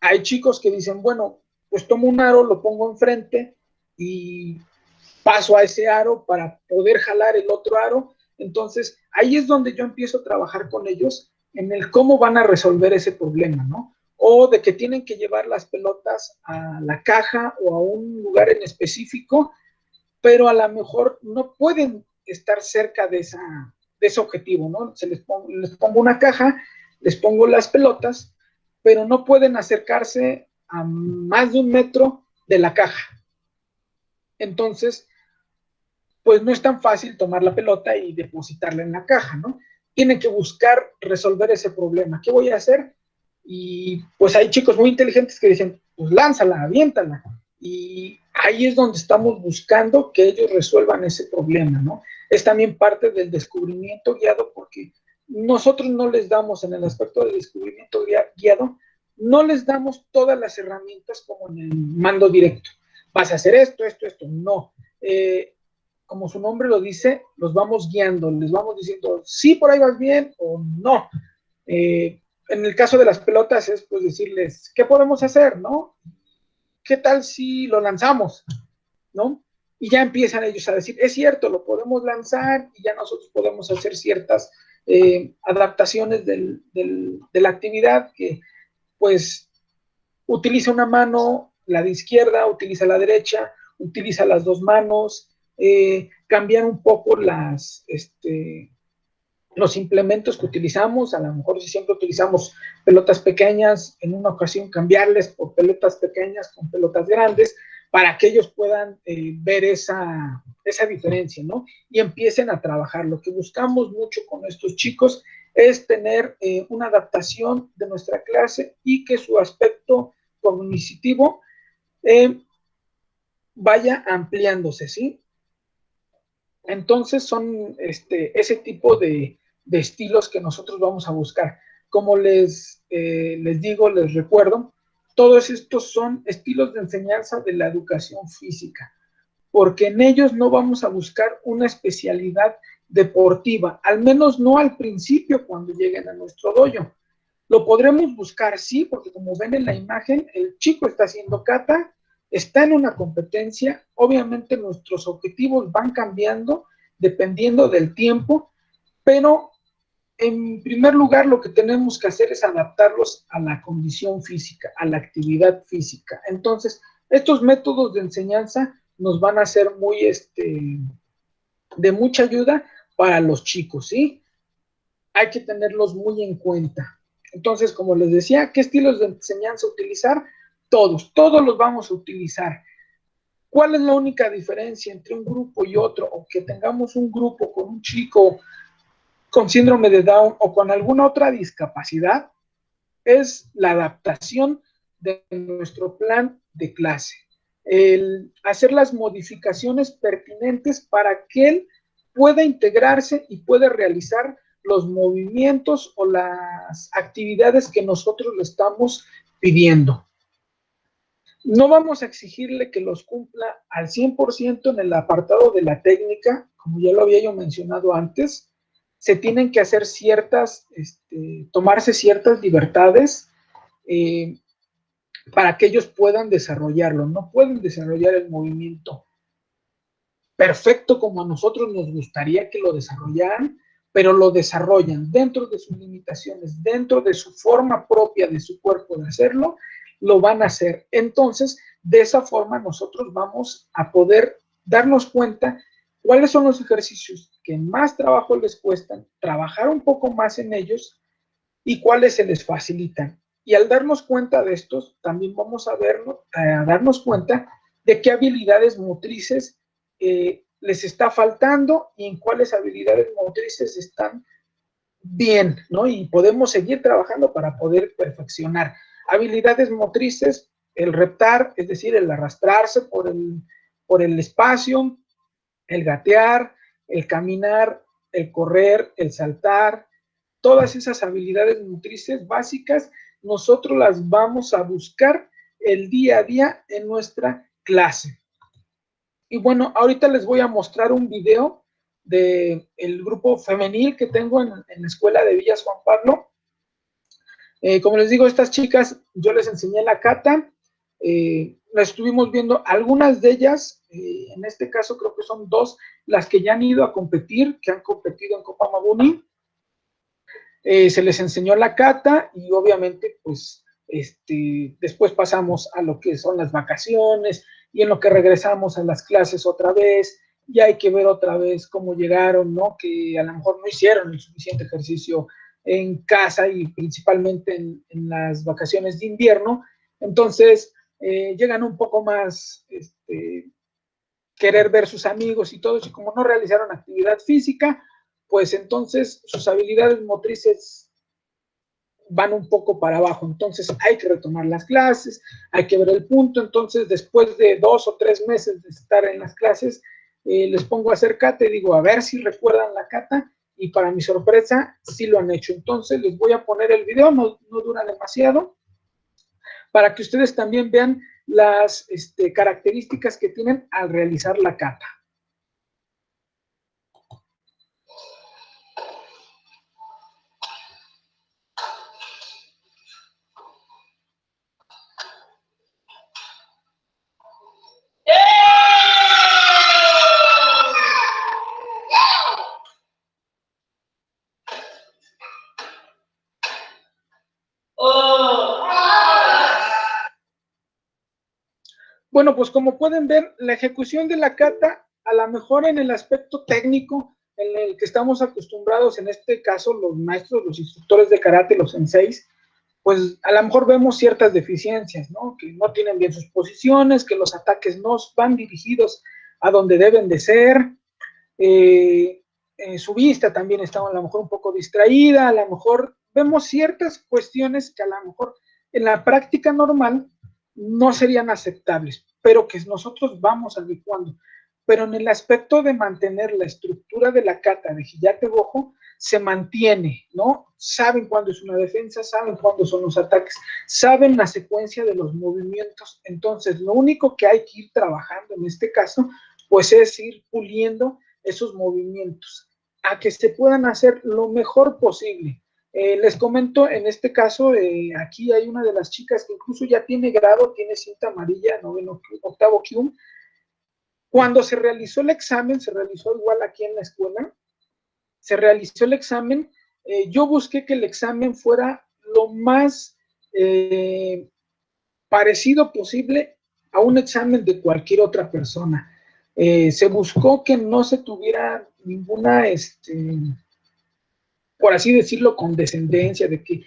Speaker 3: hay chicos que dicen, bueno, pues tomo un aro, lo pongo enfrente y paso a ese aro para poder jalar el otro aro. Entonces, ahí es donde yo empiezo a trabajar con ellos en el cómo van a resolver ese problema, ¿no? O de que tienen que llevar las pelotas a la caja o a un lugar en específico, pero a lo mejor no pueden estar cerca de ese objetivo, ¿no? Les pongo una caja, les pongo las pelotas, pero no pueden acercarse a más de 1 metro de la caja. Entonces, pues no es tan fácil tomar la pelota y depositarla en la caja, ¿no? Tienen que buscar resolver ese problema. ¿Qué voy a hacer? Y pues hay chicos muy inteligentes que dicen, pues lánzala, aviéntala. Y ahí es donde estamos buscando que ellos resuelvan ese problema, ¿no? Es también parte del descubrimiento guiado, porque nosotros no les damos, en el aspecto del descubrimiento guiado, no les damos todas las herramientas como en el mando directo. Vas a hacer esto, esto, esto. No. Como su nombre lo dice, los vamos guiando, les vamos diciendo, sí, por ahí vas bien o no. En el caso de las pelotas es pues decirles, ¿qué podemos hacer, no? ¿Qué tal si lo lanzamos, no? Y ya empiezan ellos a decir, es cierto, lo podemos lanzar y ya nosotros podemos hacer ciertas adaptaciones de la actividad que pues utiliza una mano, la de izquierda, utiliza la derecha, utiliza las dos manos, cambiar un poco los implementos que utilizamos. A lo mejor si siempre utilizamos pelotas pequeñas, en una ocasión cambiarles por pelotas pequeñas con pelotas grandes, para que ellos puedan ver esa diferencia, ¿no? Y empiecen a trabajar. Lo que buscamos mucho con estos chicos es tener una adaptación de nuestra clase y que su aspecto cognitivo vaya ampliándose, ¿sí? Entonces son ese tipo de estilos que nosotros vamos a buscar. Como les digo, les recuerdo, todos estos son estilos de enseñanza de la educación física, porque en ellos no vamos a buscar una especialidad deportiva, al menos no al principio cuando lleguen a nuestro dojo. Lo podremos buscar, sí, porque como ven en la imagen, el chico está haciendo kata, está en una competencia, obviamente nuestros objetivos van cambiando dependiendo del tiempo, pero en primer lugar lo que tenemos que hacer es adaptarlos a la condición física, a la actividad física. Entonces, estos métodos de enseñanza nos van a ser muy, de mucha ayuda para los chicos, ¿sí? Hay que tenerlos muy en cuenta. Entonces, como les decía, ¿qué estilos de enseñanza utilizar? Todos los vamos a utilizar. ¿Cuál es la única diferencia entre un grupo y otro? O que tengamos un grupo con un chico con síndrome de Down o con alguna otra discapacidad, es la adaptación de nuestro plan de clase. El hacer las modificaciones pertinentes para que él pueda integrarse y pueda realizar los movimientos o las actividades que nosotros le estamos pidiendo. No vamos a exigirle que los cumpla al 100% en el apartado de la técnica, como ya lo había yo mencionado antes. Se tienen que hacer tomarse ciertas libertades para que ellos puedan desarrollarlo. No pueden desarrollar el movimiento perfecto como a nosotros nos gustaría que lo desarrollaran, pero lo desarrollan dentro de sus limitaciones, dentro de su forma propia de su cuerpo de hacerlo, lo van a hacer. Entonces, de esa forma nosotros vamos a poder darnos cuenta cuáles son los ejercicios que más trabajo les cuestan, trabajar un poco más en ellos y cuáles se les facilitan. Y al darnos cuenta de estos, también vamos a darnos cuenta de qué habilidades motrices les está faltando y en cuáles habilidades motrices están bien, ¿no? Y podemos seguir trabajando para poder perfeccionar. Habilidades motrices, el reptar, es decir, el arrastrarse por el espacio, el gatear, el caminar, el correr, el saltar, todas esas habilidades motrices básicas, nosotros las vamos a buscar el día a día en nuestra clase. Y bueno, ahorita les voy a mostrar un video del grupo femenil que tengo en la escuela de Villas Juan Pablo. Como les digo, estas chicas, yo les enseñé la kata, las estuvimos viendo, algunas de ellas, en este caso creo que son dos, las que ya han ido a competir, que han competido en Copa Mabuni. Se les enseñó la kata y obviamente pues después pasamos a lo que son las vacaciones y en lo que regresamos a las clases otra vez, y hay que ver otra vez cómo llegaron, ¿no? Que a lo mejor no hicieron el suficiente ejercicio en casa y principalmente en las vacaciones de invierno. Entonces llegan un poco más, querer ver sus amigos y todo, y como no realizaron actividad física, pues entonces sus habilidades motrices van un poco para abajo. Entonces hay que retomar las clases, hay que ver el punto. Entonces, después de 2 o 3 meses de estar en las clases, les pongo a hacer cata y digo, a ver si recuerdan la cata, y para mi sorpresa, sí lo han hecho. Entonces, les voy a poner el video, no dura demasiado, para que ustedes también vean las características que tienen al realizar la cata. Bueno, pues como pueden ver, la ejecución de la kata, a lo mejor en el aspecto técnico, en el que estamos acostumbrados, en este caso los maestros, los instructores de karate, los senseis, pues a lo mejor vemos ciertas deficiencias, ¿no? Que no tienen bien sus posiciones, que los ataques no van dirigidos a donde deben de ser, su vista también está a lo mejor un poco distraída, a lo mejor vemos ciertas cuestiones que a lo mejor en la práctica normal no serían aceptables, pero que nosotros vamos adecuando. Pero en el aspecto de mantener la estructura de la kata de Hiyate Bojo, se mantiene, ¿no? Saben cuándo es una defensa, saben cuándo son los ataques, saben la secuencia de los movimientos. Entonces, lo único que hay que ir trabajando en este caso, pues es ir puliendo esos movimientos a que se puedan hacer lo mejor posible. Les comento, en este caso, aquí hay una de las chicas que incluso ya tiene grado, tiene cinta amarilla, noveno, octavo Kyum. Cuando se realizó el examen, se realizó igual aquí en la escuela, se realizó el examen, yo busqué que el examen fuera lo más parecido posible a un examen de cualquier otra persona. Se buscó que no se tuviera ninguna, por así decirlo, condescendencia, de que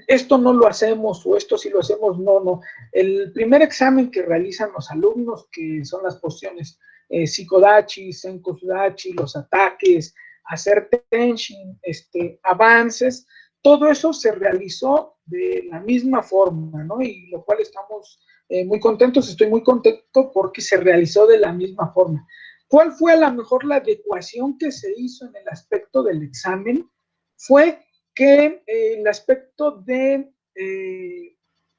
Speaker 3: esto no lo hacemos o esto sí lo hacemos, no. El primer examen que realizan los alumnos, que son las posiciones Shikodachi, Senkosudachi, los ataques, hacer tenshin, avances, todo eso se realizó de la misma forma, ¿no? Y lo cual estamos muy contentos, estoy muy contento porque se realizó de la misma forma. ¿Cuál fue a lo mejor la adecuación que se hizo en el aspecto del examen? Fue que el aspecto de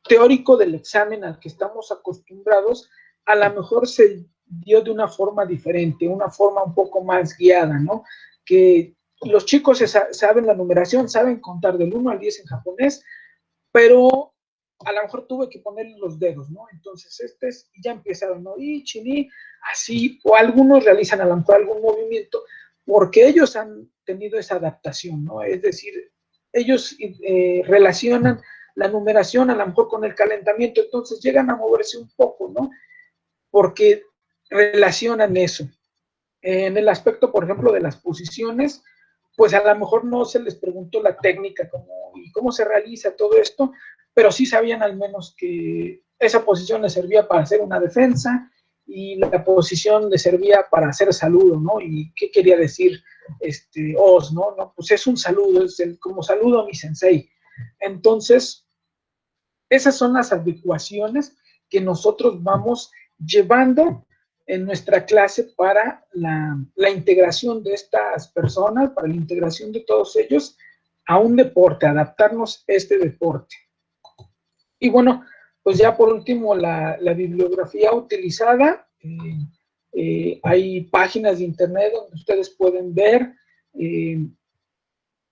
Speaker 3: teórico del examen al que estamos acostumbrados, a lo mejor se dio de una forma diferente, una forma un poco más guiada, ¿no? Que los chicos saben la numeración, saben contar del 1 al 10 en japonés, pero a lo mejor tuve que ponerle los dedos, ¿no? Entonces, ya empezaron, ¿no? Ichi, ni, así, o algunos realizan a lo mejor algún movimiento, porque ellos han tenido esa adaptación, ¿no? Es decir, ellos relacionan la numeración a lo mejor con el calentamiento, entonces llegan a moverse un poco, ¿no? Porque relacionan eso. En el aspecto, por ejemplo, de las posiciones, pues a lo mejor no se les preguntó la técnica y cómo se realiza todo esto, pero sí sabían al menos que esa posición les servía para hacer una defensa y la posición les servía para hacer saludo, ¿no? ¿Y qué quería decir os, ¿no? Pues es un saludo, como saludo a mi sensei. Entonces, esas son las adecuaciones que nosotros vamos llevando en nuestra clase para la integración de estas personas, para la integración de todos ellos a un deporte, adaptarnos a este deporte. Y bueno, pues ya por último, la bibliografía utilizada, hay páginas de internet donde ustedes pueden ver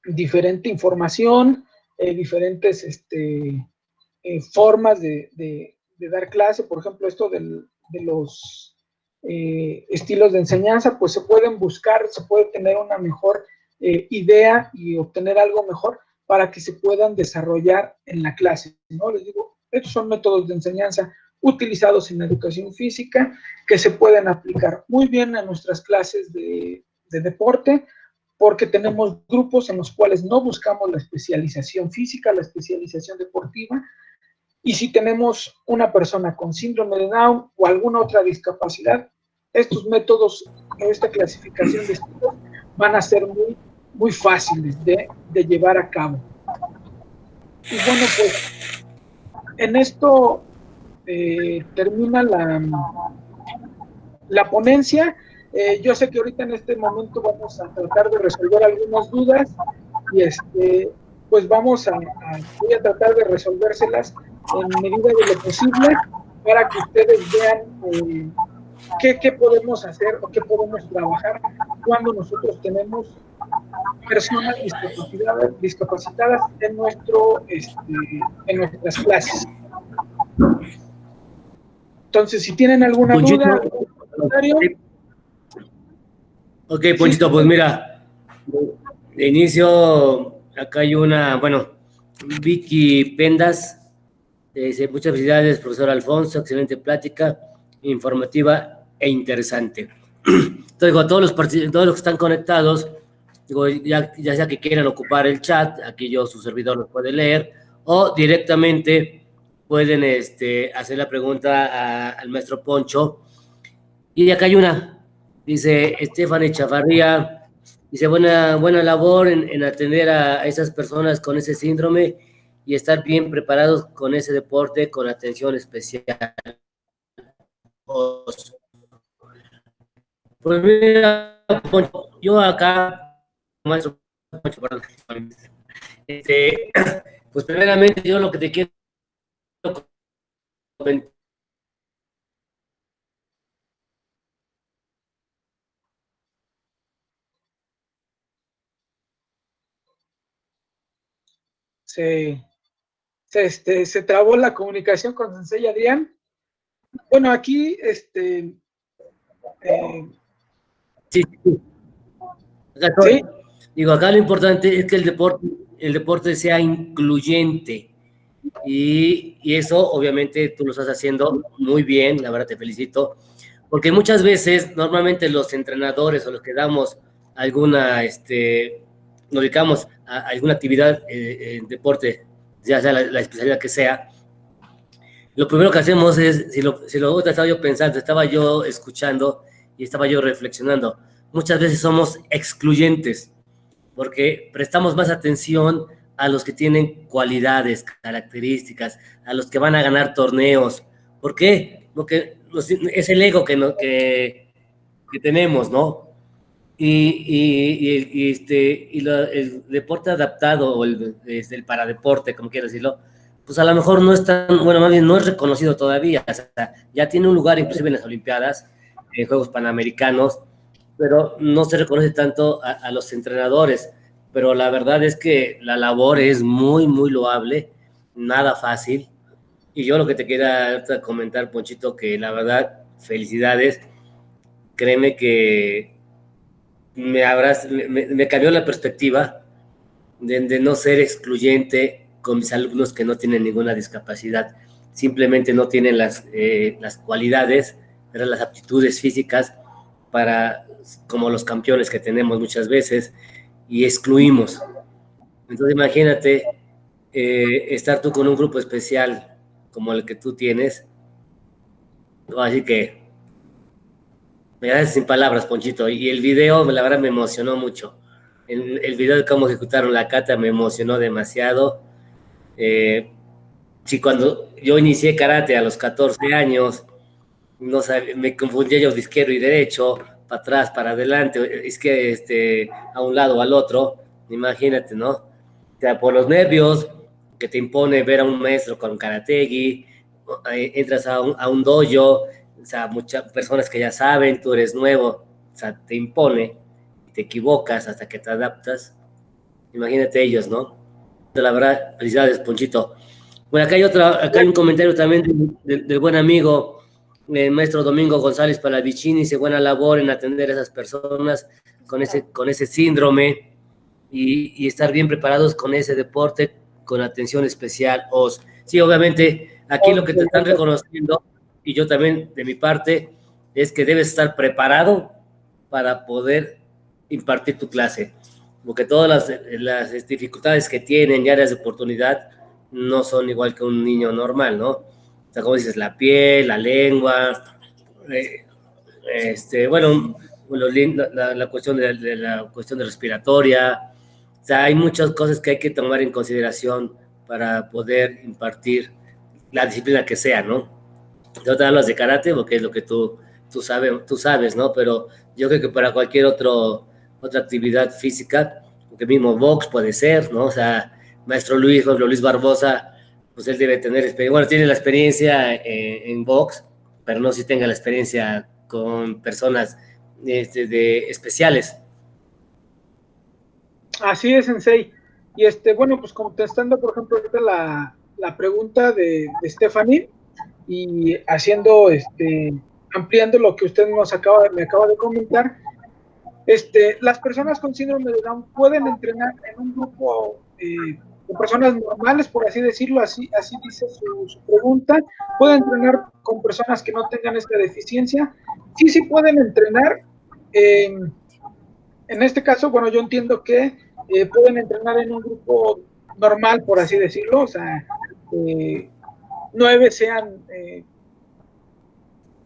Speaker 3: diferente información, diferentes formas de dar clase, por ejemplo, esto de los estilos de enseñanza, pues se pueden buscar, se puede tener una mejor idea y obtener algo mejor para que se puedan desarrollar en la clase, ¿no? Les digo, estos son métodos de enseñanza utilizados en la educación física que se pueden aplicar muy bien a nuestras clases de deporte, porque tenemos grupos en los cuales no buscamos la especialización física, la especialización deportiva, Y si tenemos una persona con síndrome de Down o alguna otra discapacidad, estos métodos, esta clasificación de estudios van a ser muy, muy fáciles de llevar a cabo. Y bueno, pues en esto termina la ponencia. Yo sé que ahorita en este momento vamos a tratar de resolver algunas dudas y pues voy a tratar de resolvérselas en medida de lo posible para que ustedes vean qué podemos hacer o qué podemos trabajar cuando nosotros tenemos personas discapacitadas en nuestras clases. Entonces, si tienen alguna
Speaker 2: Ponchito,
Speaker 3: duda, algún comentario.
Speaker 2: Ok, Ponchito, pues mira, de inicio, acá hay una, bueno, Vicky Pendas, dice, muchas felicidades, profesor Alfonso, excelente plática, informativa e interesante. Entonces, digo, a todos los que están conectados, digo, ya sea que quieran ocupar el chat, aquí yo, su servidor, lo puede leer, o directamente pueden hacer la pregunta al maestro Poncho. Y acá hay una, dice Stephanie Chavarría, dice, buena labor en atender a esas personas con ese síndrome y estar bien preparados con ese deporte con atención especial. Pues mira, Poncho, yo acá, maestro Poncho, perdón, pues primeramente yo lo que te quiero comentar.
Speaker 3: Se trabó la comunicación con Sensei Adrián. Bueno, aquí,
Speaker 2: Sí, sí. Acá
Speaker 3: sí,
Speaker 2: digo, acá lo importante es que el deporte sea incluyente y eso obviamente tú lo estás haciendo muy bien, la verdad te felicito, porque muchas veces normalmente los entrenadores o los que damos alguna, nos dedicamos a alguna actividad en deporte, ya sea la especialidad que sea, lo primero que hacemos es, si lo estaba yo pensando, estaba yo escuchando y estaba yo reflexionando, muchas veces somos excluyentes porque prestamos más atención a los que tienen cualidades, características, a los que van a ganar torneos. ¿Por qué? Porque es el ego que tenemos, ¿no? El deporte adaptado o el paradeporte, como quiero decirlo, pues a lo mejor no es tan, bueno, más bien no es reconocido todavía. O sea, ya tiene un lugar inclusive en las Olimpiadas, en Juegos Panamericanos, pero no se reconoce tanto a los entrenadores. Pero la verdad es que la labor es muy, muy loable, nada fácil. Y yo lo que te quería comentar, Ponchito, que la verdad, felicidades. Créeme que me cambió la perspectiva de no ser excluyente con mis alumnos que no tienen ninguna discapacidad. Simplemente no tienen las cualidades, pero las aptitudes físicas para, como los campeones que tenemos muchas veces, y excluimos. Entonces imagínate estar tú con un grupo especial como el que tú tienes. Así que me das sin palabras, Ponchito. Y el video, la verdad, me emocionó mucho. El video de cómo ejecutaron la kata me emocionó demasiado. Sí, cuando yo inicié karate a los 14 años, no sabía, me confundía yo de izquierdo y derecho, para atrás, para adelante, es que a un lado o al otro, imagínate, ¿no? O sea, por los nervios que te impone ver a un maestro con karategi, entras a un dojo, o sea, muchas personas que ya saben, tú eres nuevo, o sea, te impone, te equivocas hasta que te adaptas. Imagínate ellos, ¿no? La verdad, felicidades, Ponchito. Bueno, acá hay un comentario también del buen amigo, el maestro Domingo González Palavicini, dice buena labor en atender a esas personas con ese síndrome y estar bien preparados con ese deporte con atención especial. Sí, obviamente, aquí lo que te están reconociendo, y yo también de mi parte, es que debes estar preparado para poder impartir tu clase, porque todas las dificultades que tienen y áreas de oportunidad, no son igual que un niño normal, ¿no? O sea, como dices, la piel, la lengua, bueno, la cuestión de la cuestión de respiratoria, o sea, hay muchas cosas que hay que tomar en consideración para poder impartir la disciplina que sea, ¿no? Yo te hablas de karate porque es lo que tú sabes, ¿no? Pero yo creo que para cualquier otra actividad física, porque mismo box puede ser, ¿no? O sea, maestro Luis, por ejemplo, Luis Barbosa, pues él debe tener experiencia, bueno, tiene la experiencia en box, pero no si tenga la experiencia con personas especiales.
Speaker 3: Así es, Sensei. Y bueno, pues contestando, por ejemplo, ahorita la pregunta de Stephanie y haciendo, ampliando lo que usted me acaba de comentar, las personas con síndrome de Down pueden entrenar en un grupo de personas normales, por así decirlo, así dice su pregunta. Pueden entrenar con personas que no tengan esta deficiencia. Sí pueden entrenar. En este caso, bueno, yo entiendo que pueden entrenar en un grupo normal, por así decirlo, o sea, 9 sean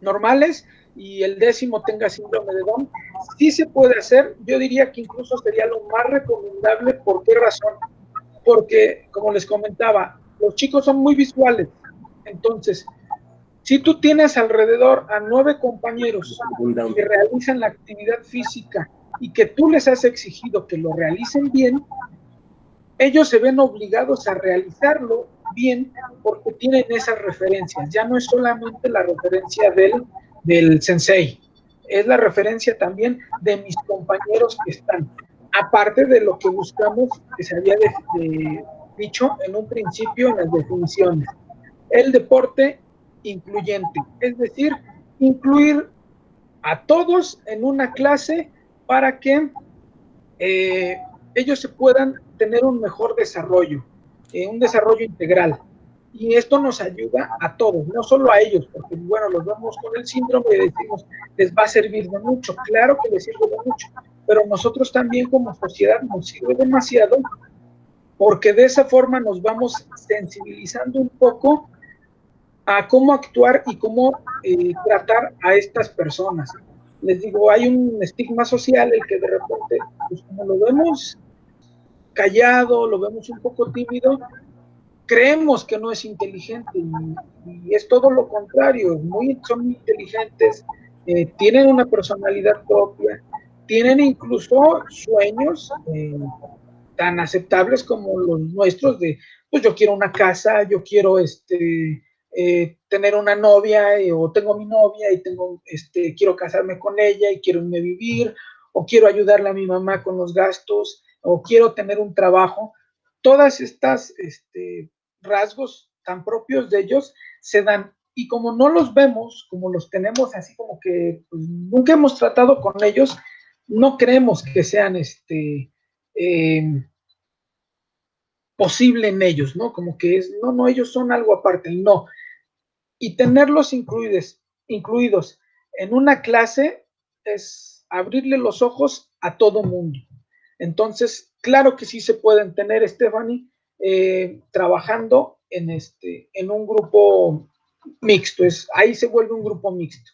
Speaker 3: normales y el 10º tenga síndrome de Down. Sí se puede hacer, yo diría que incluso sería lo más recomendable. ¿Por qué razón? Porque, como les comentaba, los chicos son muy visuales. Entonces, si tú tienes alrededor a 9 compañeros que realizan la actividad física y que tú les has exigido que lo realicen bien, ellos se ven obligados a realizarlo bien porque tienen esas referencias. Ya no es solamente la referencia del sensei, es la referencia también de mis compañeros que están. Aparte de lo que buscamos, que se había dicho en un principio en las definiciones. El deporte incluyente, es decir, incluir a todos en una clase para que ellos se puedan tener un mejor desarrollo, un desarrollo integral. Y esto nos ayuda a todos, no solo a ellos, porque bueno, los vemos con el síndrome y decimos, les va a servir de mucho, claro que les sirve de mucho, pero nosotros también como sociedad nos sirve demasiado, porque de esa forma nos vamos sensibilizando un poco a cómo actuar y cómo tratar a estas personas. Les digo, hay un estigma social el que de repente, pues como lo vemos callado, lo vemos un poco tímido, creemos que no es inteligente y es todo lo contrario, son muy inteligentes, tienen una personalidad propia, tienen incluso sueños tan aceptables como los nuestros de, pues yo quiero una casa, yo quiero tener una novia o tengo mi novia y quiero casarme con ella y quiero irme a vivir o quiero ayudarle a mi mamá con los gastos o quiero tener un trabajo. Todas estas rasgos tan propios de ellos se dan y como no los vemos, como los tenemos así como que pues, nunca hemos tratado con ellos, no creemos que sean posible en ellos, ¿no? Como que no, ellos son algo aparte, no. Y tenerlos incluidos en una clase es abrirle los ojos a todo mundo. Entonces, claro que sí se pueden tener, Stephanie, trabajando en un grupo mixto, ahí se vuelve un grupo mixto.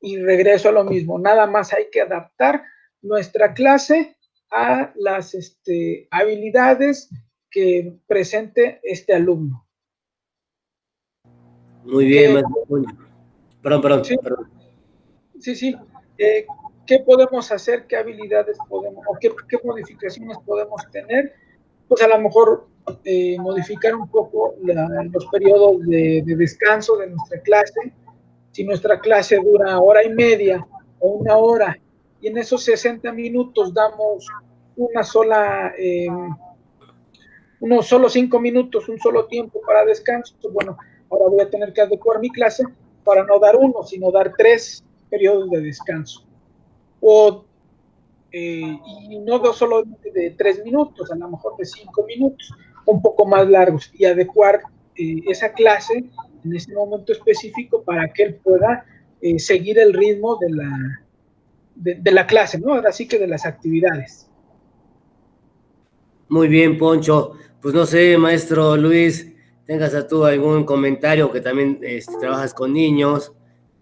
Speaker 3: Y regreso a lo mismo, nada más hay que adaptar nuestra clase a las habilidades que presente este alumno.
Speaker 2: Muy bien, maestro. Perdón.
Speaker 3: Sí. ¿Qué podemos hacer? ¿Qué habilidades podemos, o qué modificaciones podemos tener? Pues a lo mejor modificar un poco los periodos de descanso de nuestra clase. Si nuestra clase dura 1:30 o 1 hora y en esos 60 minutos damos unos solo 5 minutos, un solo tiempo para descanso, bueno, ahora voy a tener que adecuar mi clase para no dar 1, sino dar 3 periodos de descanso. Y no solo de 3 minutos, a lo mejor de 5 minutos, un poco más largos, y adecuar esa clase en ese momento específico para que él pueda seguir el ritmo de la clase, ¿no? Ahora sí que de las actividades.
Speaker 2: Muy bien, Poncho. Pues no sé, maestro Luis, tengas a tú algún comentario, que también trabajas con niños,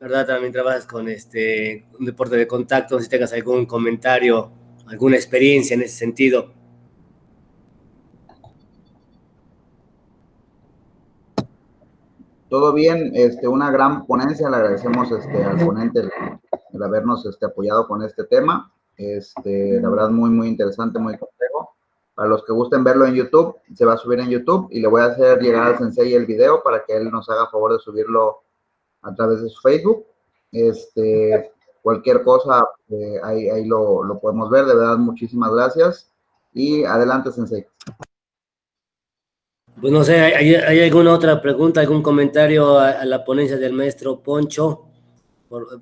Speaker 2: ¿verdad? También trabajas con un deporte de contacto, si tengas algún comentario, alguna experiencia en ese sentido.
Speaker 5: Todo bien, una gran ponencia, le agradecemos al ponente el habernos apoyado con este tema. La verdad, muy, muy interesante, muy complejo. Para los que gusten verlo en YouTube, se va a subir en YouTube y le voy a hacer llegar al sensei el video para que él nos haga favor de subirlo a través de su Facebook. Cualquier cosa, ahí lo podemos ver. De verdad, muchísimas gracias. Y adelante, sensei.
Speaker 2: Pues no sé, ¿hay alguna otra pregunta, algún comentario a la ponencia del maestro Poncho?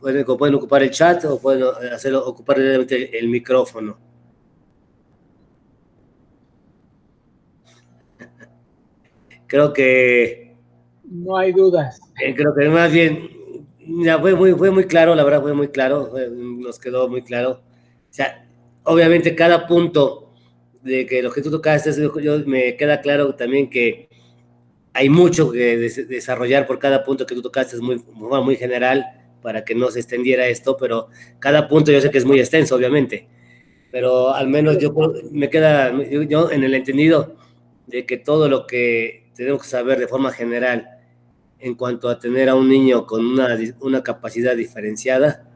Speaker 2: Pueden ocupar el chat o pueden ocupar directamente el micrófono. Creo que
Speaker 3: No hay dudas.
Speaker 2: creo que más bien ya fue muy claro, la verdad fue muy claro, nos quedó muy claro. O sea, obviamente cada punto de que lo que tú tocaste, me queda claro también que hay mucho que desarrollar por cada punto que tú tocaste, es muy general para que no se extendiera esto, pero cada punto yo sé que es muy extenso, obviamente, pero al menos me queda yo en el entendido de que todo lo que tenemos que saber de forma general en cuanto a tener a un niño con una capacidad diferenciada,